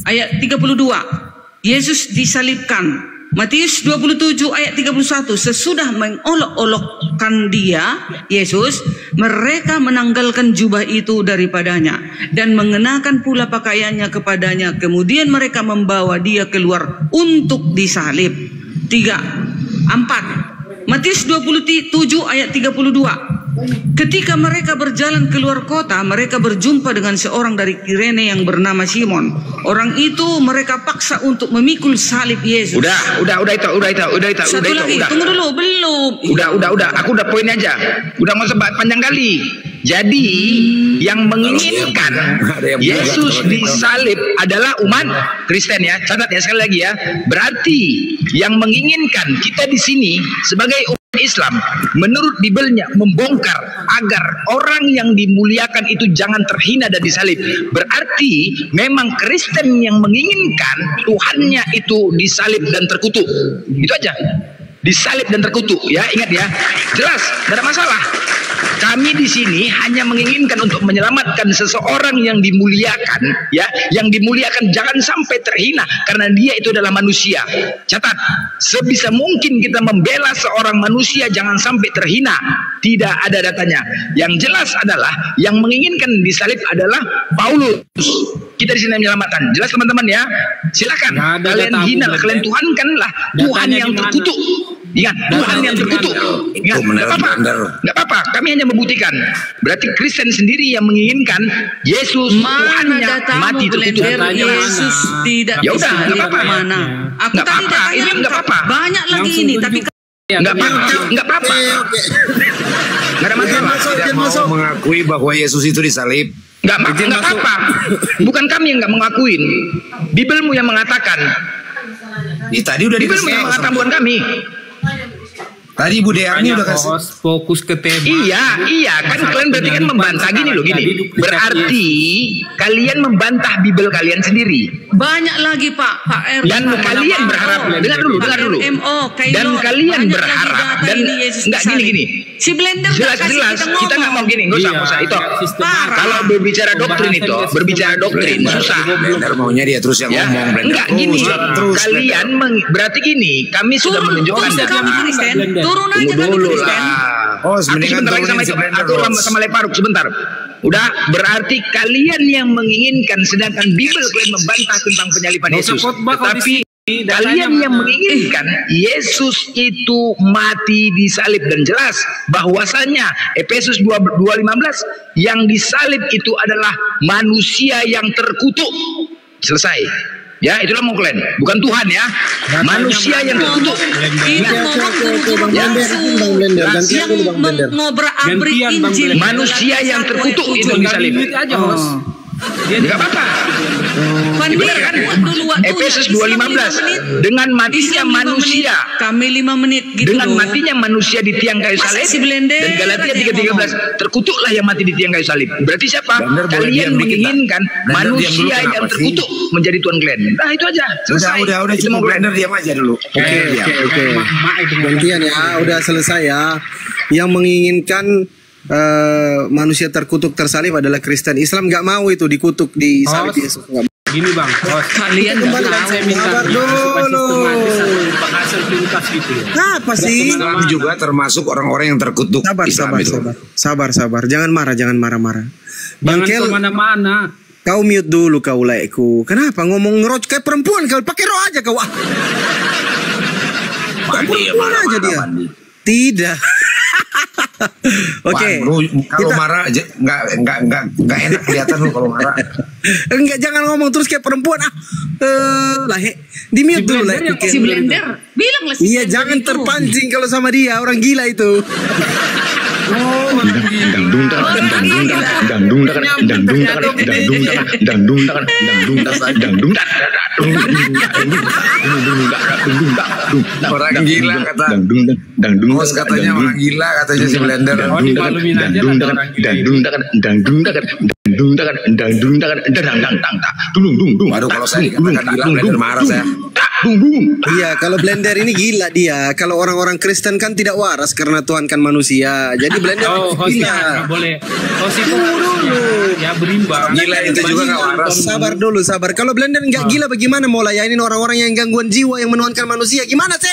Ayat 32. Yesus disalibkan. Matius 27 ayat 31. Sesudah mengolok-olokkan dia, Yesus, mereka menanggalkan jubah itu daripadanya dan mengenakan pula pakaiannya kepadanya. Kemudian mereka membawa dia keluar untuk disalib. 4. Matius 27 ayat 32. Ketika mereka berjalan keluar kota, mereka berjumpa dengan seorang dari Kirene yang bernama Simon. Orang itu mereka paksa untuk memikul salib Yesus. Udah itu. Satu lagi, tunggu dulu, belum. Udah. Aku udah poin aja. Udah mau sebat panjang kali. Jadi yang menginginkan Yesus disalib adalah umat Kristen ya. Catat ya sekali lagi ya. Berarti yang menginginkan kita di sini sebagai umat Islam menurut Bibelnya membongkar agar orang yang dimuliakan itu jangan terhina dan disalib. Berarti memang Kristen yang menginginkan Tuhannya itu disalib dan terkutuk. Itu aja. Disalib dan terkutuk ya, ingat ya. Jelas, tidak ada masalah. Kami di sini hanya menginginkan untuk menyelamatkan seseorang yang dimuliakan, ya, yang dimuliakan jangan sampai terhina karena dia itu adalah manusia. Catat, sebisa mungkin kita membela seorang manusia jangan sampai terhina. Tidak ada datanya. Yang jelas adalah yang menginginkan disalib adalah Paulus. Kita di sini menyelamatkan. Jelas teman-teman ya. Silakan. Kalian hina, kalian tuhankanlah Tuhan yang terkutuk. Ingat, Tuhan yang terkutuk. Ingat, nggak apa-apa. Kami hanya membuktikan. Berarti Kristen sendiri yang menginginkan Yesus Tuhannya mati terkutuk. Yesus tidak ya udah, nggak apa-apa. Aku tadi apa-apa. Ini nggak apa-apa. Banyak lagi ini, tapi nggak apa-apa. Nggak ada masalah. Tidak mau mengakui bahwa Yesus itu disalib. Nggak apa-apa. Bukan kami yang nggak mengakuin. Bibelmu yang mengatakan. Tadi udah Bibelmu yang mengatakan, bukan kami. Tadi Ibu Deani udah kasih fokus ke tema. Iya, kan kalian berarti kan membantah gini loh, gini. Berarti kalian membantah Bibel kalian sendiri. Banyak lagi Pak RW. Dan kalian berharap, dengar dulu. Dan kalian berharap dan enggak gini. Si Blender jelas kita nggak mau gini, nggak usah itu. Kalau berbicara doktrin susah. Blender maunya dia terus yang ngomong. Enggak gini. Kalian berarti gini, kami sudah menunjukkan turun aja dulu lah. Oh, sebentar lagi sama Leparuk sebentar. Udah, berarti kalian yang menginginkan sedangkan Bibel kalian membantah tentang penyaliban Yesus. Tetapi kalian yang menginginkan Yesus itu mati disalib dan jelas bahwasanya Efesus 2:15 yang disalib itu adalah manusia yang terkutuk. Selesai. Ya, itulah mau kalian, bukan Tuhan ya. Manusia yang terkutuk. Manusia yang terkutuk itu disalib. Enggak apa-apa. Benar kan? Efesus 2:15 dengan matinya manusia. Kami 5 menit gitu. Dengan matinya manusia di tiang kayu salib. Dan Galatia 3:13 terkutuklah yang mati di tiang kayu salib. Berarti siapa? Kalian menginginkan manusia yang terkutuk menjadi Tuhan kalian. Nah, itu aja. Selesai. Udah cuma Blender diam aja dulu. Oke. Gantian ya, udah selesai ya. Yang menginginkan manusia terkutuk tersalib adalah Kristen. Islam nggak mau itu dikutuk di salib Yesus. Gini bang, kalian saya minta dulu. Apa sih? Islam juga termasuk orang-orang yang terkutuk. Sabar. Jangan marah. Jangan kemana-mana. Kau mute dulu kau laikku. Kenapa ngomong ngeroj kayak perempuan? Kau pakai roh aja kau. Perempuan aja dia. Tidak. Oke. Kalau marah nggak enak kelihatan lu kalau marah. Enggak, jangan ngomong terus kayak perempuan. Di mute dulu lah. Si Blender bilang lah. Iya, jangan terpancing kalau sama dia, orang gila itu. Orang gila kata. Bos katanya orang gila katanya si Blender. Waduh, kalau saya dikatakan gila Blender marah saya. Iya, kalau Blender ini gila dia. Kalau orang-orang Kristen kan tidak waras karena Tuhan kan manusia. Jadi Blender gila. Boleh. Itu ya berimbang. Gila itu juga nggak waras. Sabar. Kalau Blender nggak gila, bagaimana mau layanin orang-orang yang gangguan jiwa yang menuhankan manusia? Gimana sih?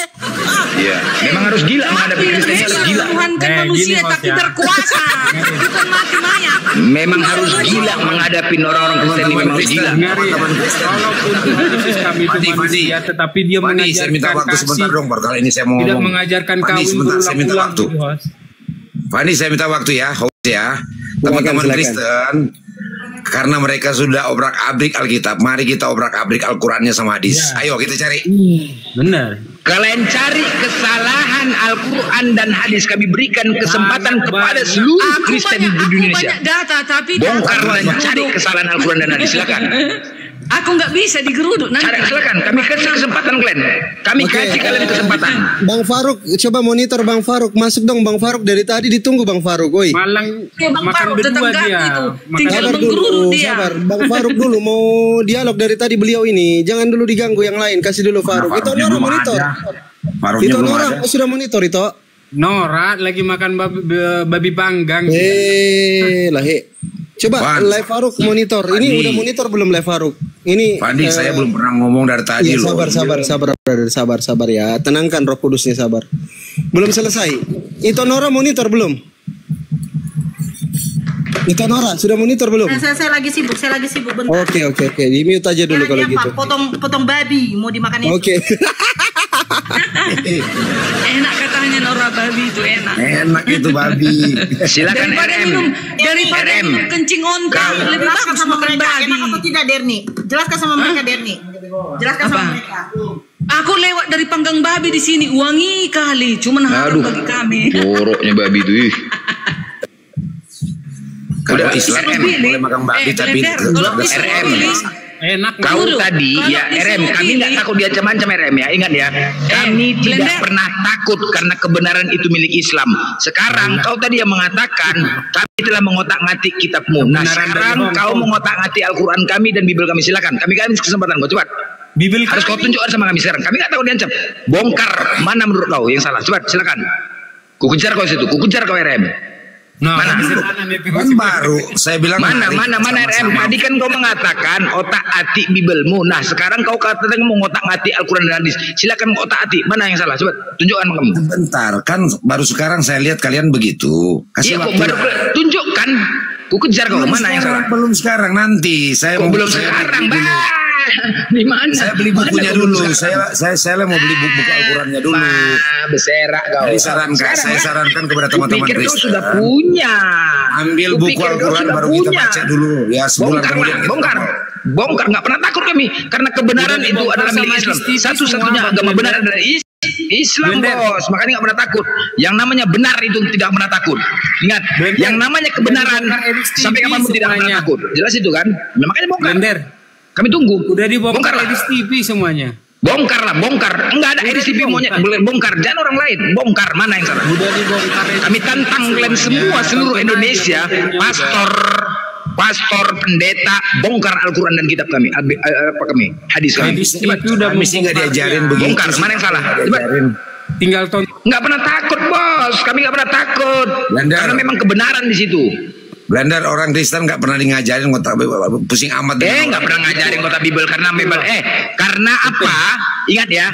Iya, memang harus gila menghadapi Kristen, harus gila. Menuhankan manusia tapi berkuasa, bukan mati mayat. Memang harus gila menghadapi orang-orang Kristen ini, memang harus gila. Walaupun kami itu manusia, tetapi dia mengajarkan saya minta waktu sebentar dong, baru kali ini saya mau tidak ngomong. mengajarkan kawin berulang-ulang. Fani, saya minta waktu ya, host ya. Teman-teman Kristen, karena mereka sudah obrak-abrik Alkitab, mari kita obrak-abrik Al-Qurannya sama hadis. Ayo kita cari. Benar. Kalian cari kesalahan Al-Quran dan hadis. Kami berikan kesempatan kepada seluruh Kristen di Indonesia. Banyak data, tapi bongkar dan cari kesalahan Al-Quran dan hadis. Silakan. Aku nggak bisa digeruduk nanti. Silakan, kami kasih kesempatan kalian. Kami kasih kalian kesempatan. Bang Faruk, coba monitor Bang Faruk. Masuk dong Bang Faruk, dari tadi ditunggu Bang Faruk. Woi. Malang Bang makan Faruk berdua dia. Sabar dulu, sabar. Bang Faruk dulu mau dialog dari tadi beliau ini. Jangan dulu diganggu yang lain. Kasih dulu Faruk. Itu Nora monitor. Itu Nora sudah monitor itu. Nora lagi makan babi panggang. Lahe. Coba live Faruk monitor. Ini udah monitor belum live Faruk? Ini Fandi, saya belum pernah ngomong dari tadi loh. Sabar ya. Tenangkan Roh Kudusnya, sabar. Belum selesai. Itu Nora monitor belum? Itu Nora sudah monitor belum? Saya lagi sibuk bentar. Oke. Di mute aja dulu kalau gitu. Potong babi mau dimakan itu. Oke. Enak katanya Nora, babi itu enak. Enak itu babi. Silakan daripada minum kencing onta, lebih bagus sama makan mereka. babi. Enak atau tidak, Derni? Jelaskan sama mereka, Derni. Jelaskan sama mereka. Aku lewat dari panggang babi di sini, wangi kali, cuman harum bagi kami. Boroknya babi itu. Udah Islam boleh makan babi tapi RM. Enak. Kau tadi ya RM, kami nggak takut diancam-ancam RM ya, ingat ya. Kami tidak pernah takut karena kebenaran itu milik Islam. Sekarang kau tadi yang mengatakan kami telah mengotak-ngatik kitabmu. Nah sekarang kau mengotak-ngatik Al-Quran kami dan Bible kami. Silakan, kami kasih kesempatan kau cepat. Bible harus kau tunjukkan sama kami sekarang. Kami nggak takut diancam. Bongkar mana menurut kau yang salah. Cepat, silakan. Ku kejar kau situ, ku kejar kau RM. Mana kan baru saya bilang mana RM. Tadi kan kau mengatakan otak-atik Biblemu. Nah sekarang kau katakan mau ngotak-ngatik Al-Quran dan hadis. Silakan otak-atik. Mana yang salah? Coba tunjukkan kamu. Bentar, kan baru sekarang saya lihat kalian begitu. Iya kok baru tunjukkan. Ku kejar kau. Mana yang salah? Belum sekarang, nanti saya belum sekarang, Bang. Di mana? Saya beli bukunya dulu. Saya mau beli buku Al-Qurannya dulu. Beserak kau. Saya sarankan kepada teman-teman Kristen. Kau sudah punya. Ambil buku Al-Quran baru kita baca dulu. Ya sebulan kemudian bongkar. Nggak pernah takut kami karena kebenaran itu adalah milik Islam. Satu-satunya agama benar adalah Islam, bos. Makanya nggak pernah takut. Yang namanya benar itu tidak pernah takut. Ingat, yang namanya kebenaran sampai kapanpun tidak pernah takut. Jelas itu kan? Makanya bongkar. Kami tunggu. Udah dibongkar Edis TV semuanya. Bongkar lah, bongkar. Enggak ada Edis TV maunya. Bongkar, jangan orang lain. Bongkar, mana yang salah? Udah dibongkar. Kami tantang kalian semua seluruh Indonesia, pastor, pendeta, bongkar Al-Quran dan kitab kami. Apa kami? Hadis kami. Kami sih nggak diajarin begitu. Bongkar, mana yang salah? Tinggal tonton. Nggak pernah takut, bos. Kami nggak pernah takut. Karena memang kebenaran di situ. Blandar, orang Kristen nggak pernah ngajarin kotak pusing amat. Nggak pernah ngajarin kotak Bible karena Bible. Karena apa? Ingat ya,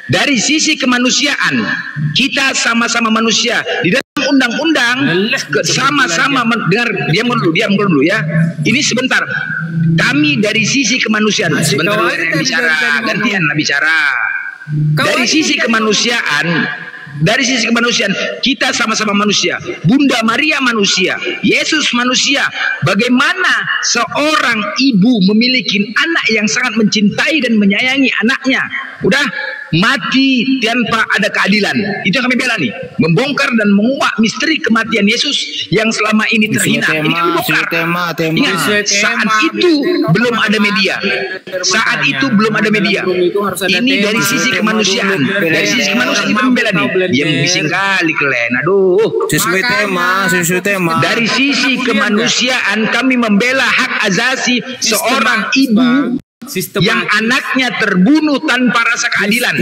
dari sisi kemanusiaan kita sama-sama manusia. Di dalam undang-undang sama-sama dengar, diam dulu ya. Ini sebentar. Kami dari sisi kemanusiaan. Sebentar bicara, gantian lah bicara. Dari sisi kemanusiaan. Dari sisi kemanusiaan, kita sama-sama manusia. Bunda Maria manusia, Yesus manusia. Bagaimana seorang ibu memiliki anak yang sangat mencintai dan menyayangi anaknya, udah mati tanpa ada keadilan. Itu yang kami bela nih, membongkar dan menguak misteri kematian Yesus yang selama ini terhina. Ini kami bongkar. Ingat, saat itu belum ada media. Saat itu belum ada media. Ini dari sisi kemanusiaan. Dari sisi kemanusiaan kita membela nih. Yang bising kali kalian. Aduh. Sesuai tema. Dari sisi kemanusiaan kami membela hak asasi seorang ibu yang anaknya terbunuh tanpa rasa keadilan,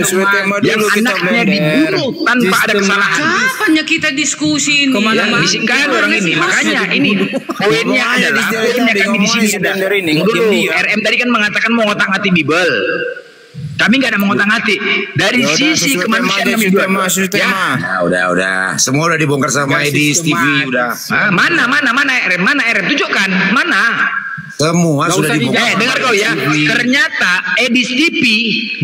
yang anaknya dibunuh tanpa ada kesalahan. Kapannya kita diskusi ini? Bising kali orang ini. Makanya ini poinnya adalah kami di sini ada. Dulu RM tadi kan mengatakan mau ngotak-ngatik Bible. Kami nggak ada mengotak-ngatik. Dari sisi kemanusiaan kami juga. Udah. Semua udah dibongkar sama Edis TV udah. Mana RM? Tunjukkan. Mana? Semua sudah dibuka. Dengar kau ya. Ternyata Edis TV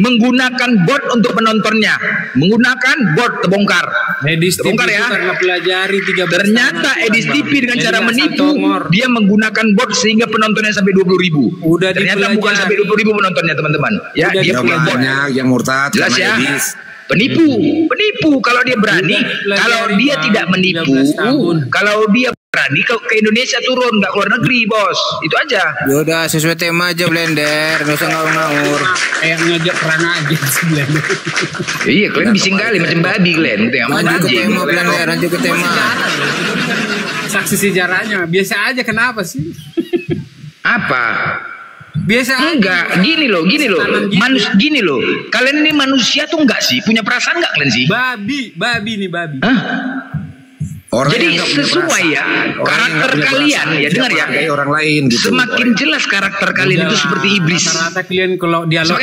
menggunakan bot untuk penontonnya. Menggunakan bot terbongkar. Edis TV terbongkar ya. Karena pelajari 13 ternyata Edis TV dengan cara menipu, dia menggunakan bot sehingga penontonnya sampai 20.000. Ternyata bukan sampai 20.000 penontonnya, teman-teman. Ya, dia punya banyak yang murtad. Jelas ya. Penipu. Kalau dia berani, kalau dia tidak menipu, kalau dia berani ke Indonesia turun, nggak keluar negeri, bos. Itu aja. Yaudah, sesuai tema aja Blender, nggak usah ngawur-ngawur. Kayak ngajak perang aja Blender. Iya, kalian bising kali macam babi kalian. Lanjut ke tema Blender, lanjut ke tema. Saksi sejarahnya, biasa aja kenapa sih? Apa? Biasa enggak, gini loh. Gini loh. Kalian ini manusia tuh enggak sih? Punya perasaan enggak kalian sih? Babi nih. Hah? Jadi sesuai ya karakter kalian ya, dengar ya, orang lain gitu. Semakin jelas karakter kalian itu seperti iblis. Rata-rata kalian kalau dialog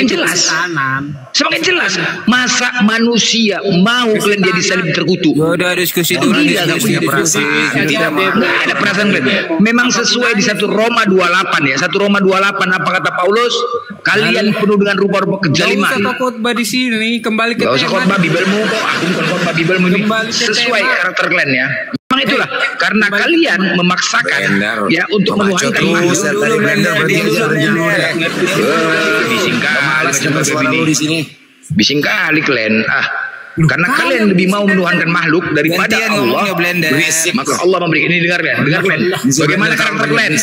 semakin jelas. Masa manusia mau kalian jadi salib terkutuk? Udah diskusi dulu. Tidak ada perasaan kalian. Memang sesuai di 1 Roma 28 ya. 1 Roma 28 apa kata Paulus? Kalian penuh dengan rupa-rupa kejaliman. Gak usah khotbah di sini, kembali ke tema. Gak usah khotbah Bibelmu kok. Aku bukan khotbah Bibelmu ini. Sesuai karakter kalian ya. Memang itulah karena kalian memaksakan ya untuk menuhankan bising kali kalian. Karena kalian lebih mau menuhankan makhluk daripada Allah, maka Allah memberikan ini. Dengar kalian. Bagaimana karakter kalian?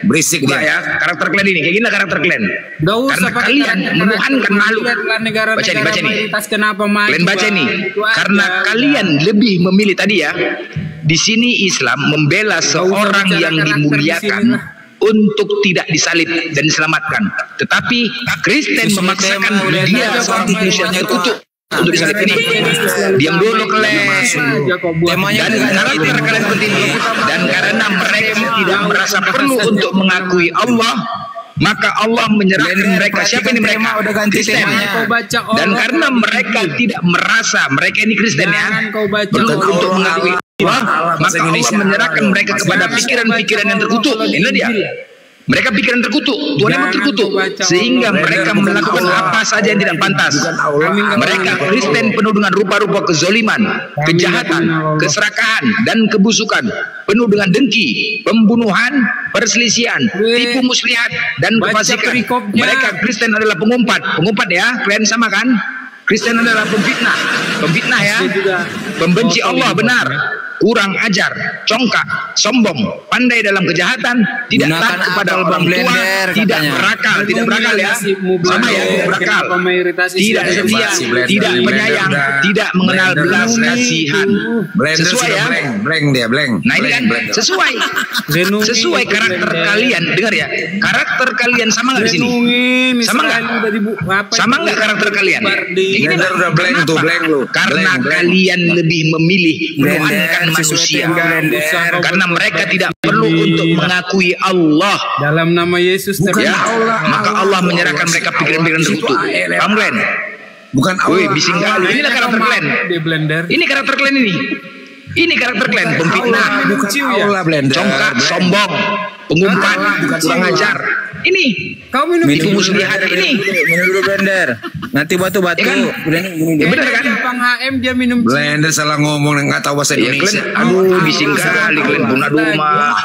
Berisik ya. Karakter kalian ini kayak gini karakter kalian. Karena kalian menuhankan makhluk. Baca nih. Kalian baca nih. Karena kalian lebih memilih tadi ya. Di sini Islam membela seorang yang dimuliakan untuk tidak disalib dan diselamatkan. Tetapi Kristen memaksakan dia seorang manusia terkutuk untuk disalib ini. Diam dulu kalian. Dan karakter kalian penting. Dan karena mereka tidak merasa perlu untuk mengakui Allah, maka Allah menyerahkan mereka. Siapa ini mereka? Kristen. Dan karena mereka tidak merasa mereka ini Kristen ya, perlu untuk mengakui Allah, maka Allah menyerahkan mereka kepada pikiran-pikiran yang terkutuk. Ini dia. Mereka pikiran terkutuk, Tuhan yang terkutuk, sehingga mereka melakukan apa saja yang tidak pantas. Mereka Kristen penuh dengan rupa-rupa kezoliman, kejahatan, keserakahan, dan kebusukan, penuh dengan dengki, pembunuhan, perselisihan, tipu muslihat, dan kefasikan. Mereka Kristen adalah pengumpat ya, kalian sama kan? Kristen adalah pemfitnah ya, pembenci Allah benar, kurang ajar, congkak, sombong, pandai dalam kejahatan, tidak taat kepada orang tua, tidak berakal ya, sama ya, berakal, tidak setia, tidak penyayang, tidak mengenal belas kasihan. Sesuai ya, nah ini kan sesuai karakter kalian. Dengar ya, karakter kalian sama nggak di sini? Sama nggak karakter kalian? Ini udah blank tuh, blank lu. Karena kalian lebih memilih menuhankan manusia. Karena mereka tidak perlu untuk mengakui Allah dalam nama Yesus. Ya, maka Allah menyerahkan mereka pikiran-pikiran terkutuk. Paham kalian? Bukan Allah. Bising kali. Inilah karakter kalian. Ini karakter kalian ini. Ini karakter kalian. Pemfitnah, congkak, sombong, pengumpat, kurang ajar. Ini kau minum muslihat ini. Minum dulu Blender. Nanti batu-batu. Bener kan? Bang HM dia minum. Blender salah ngomong, nggak tahu bahasa Indonesia. Aduh, bising kali kalian. Bunda Duma.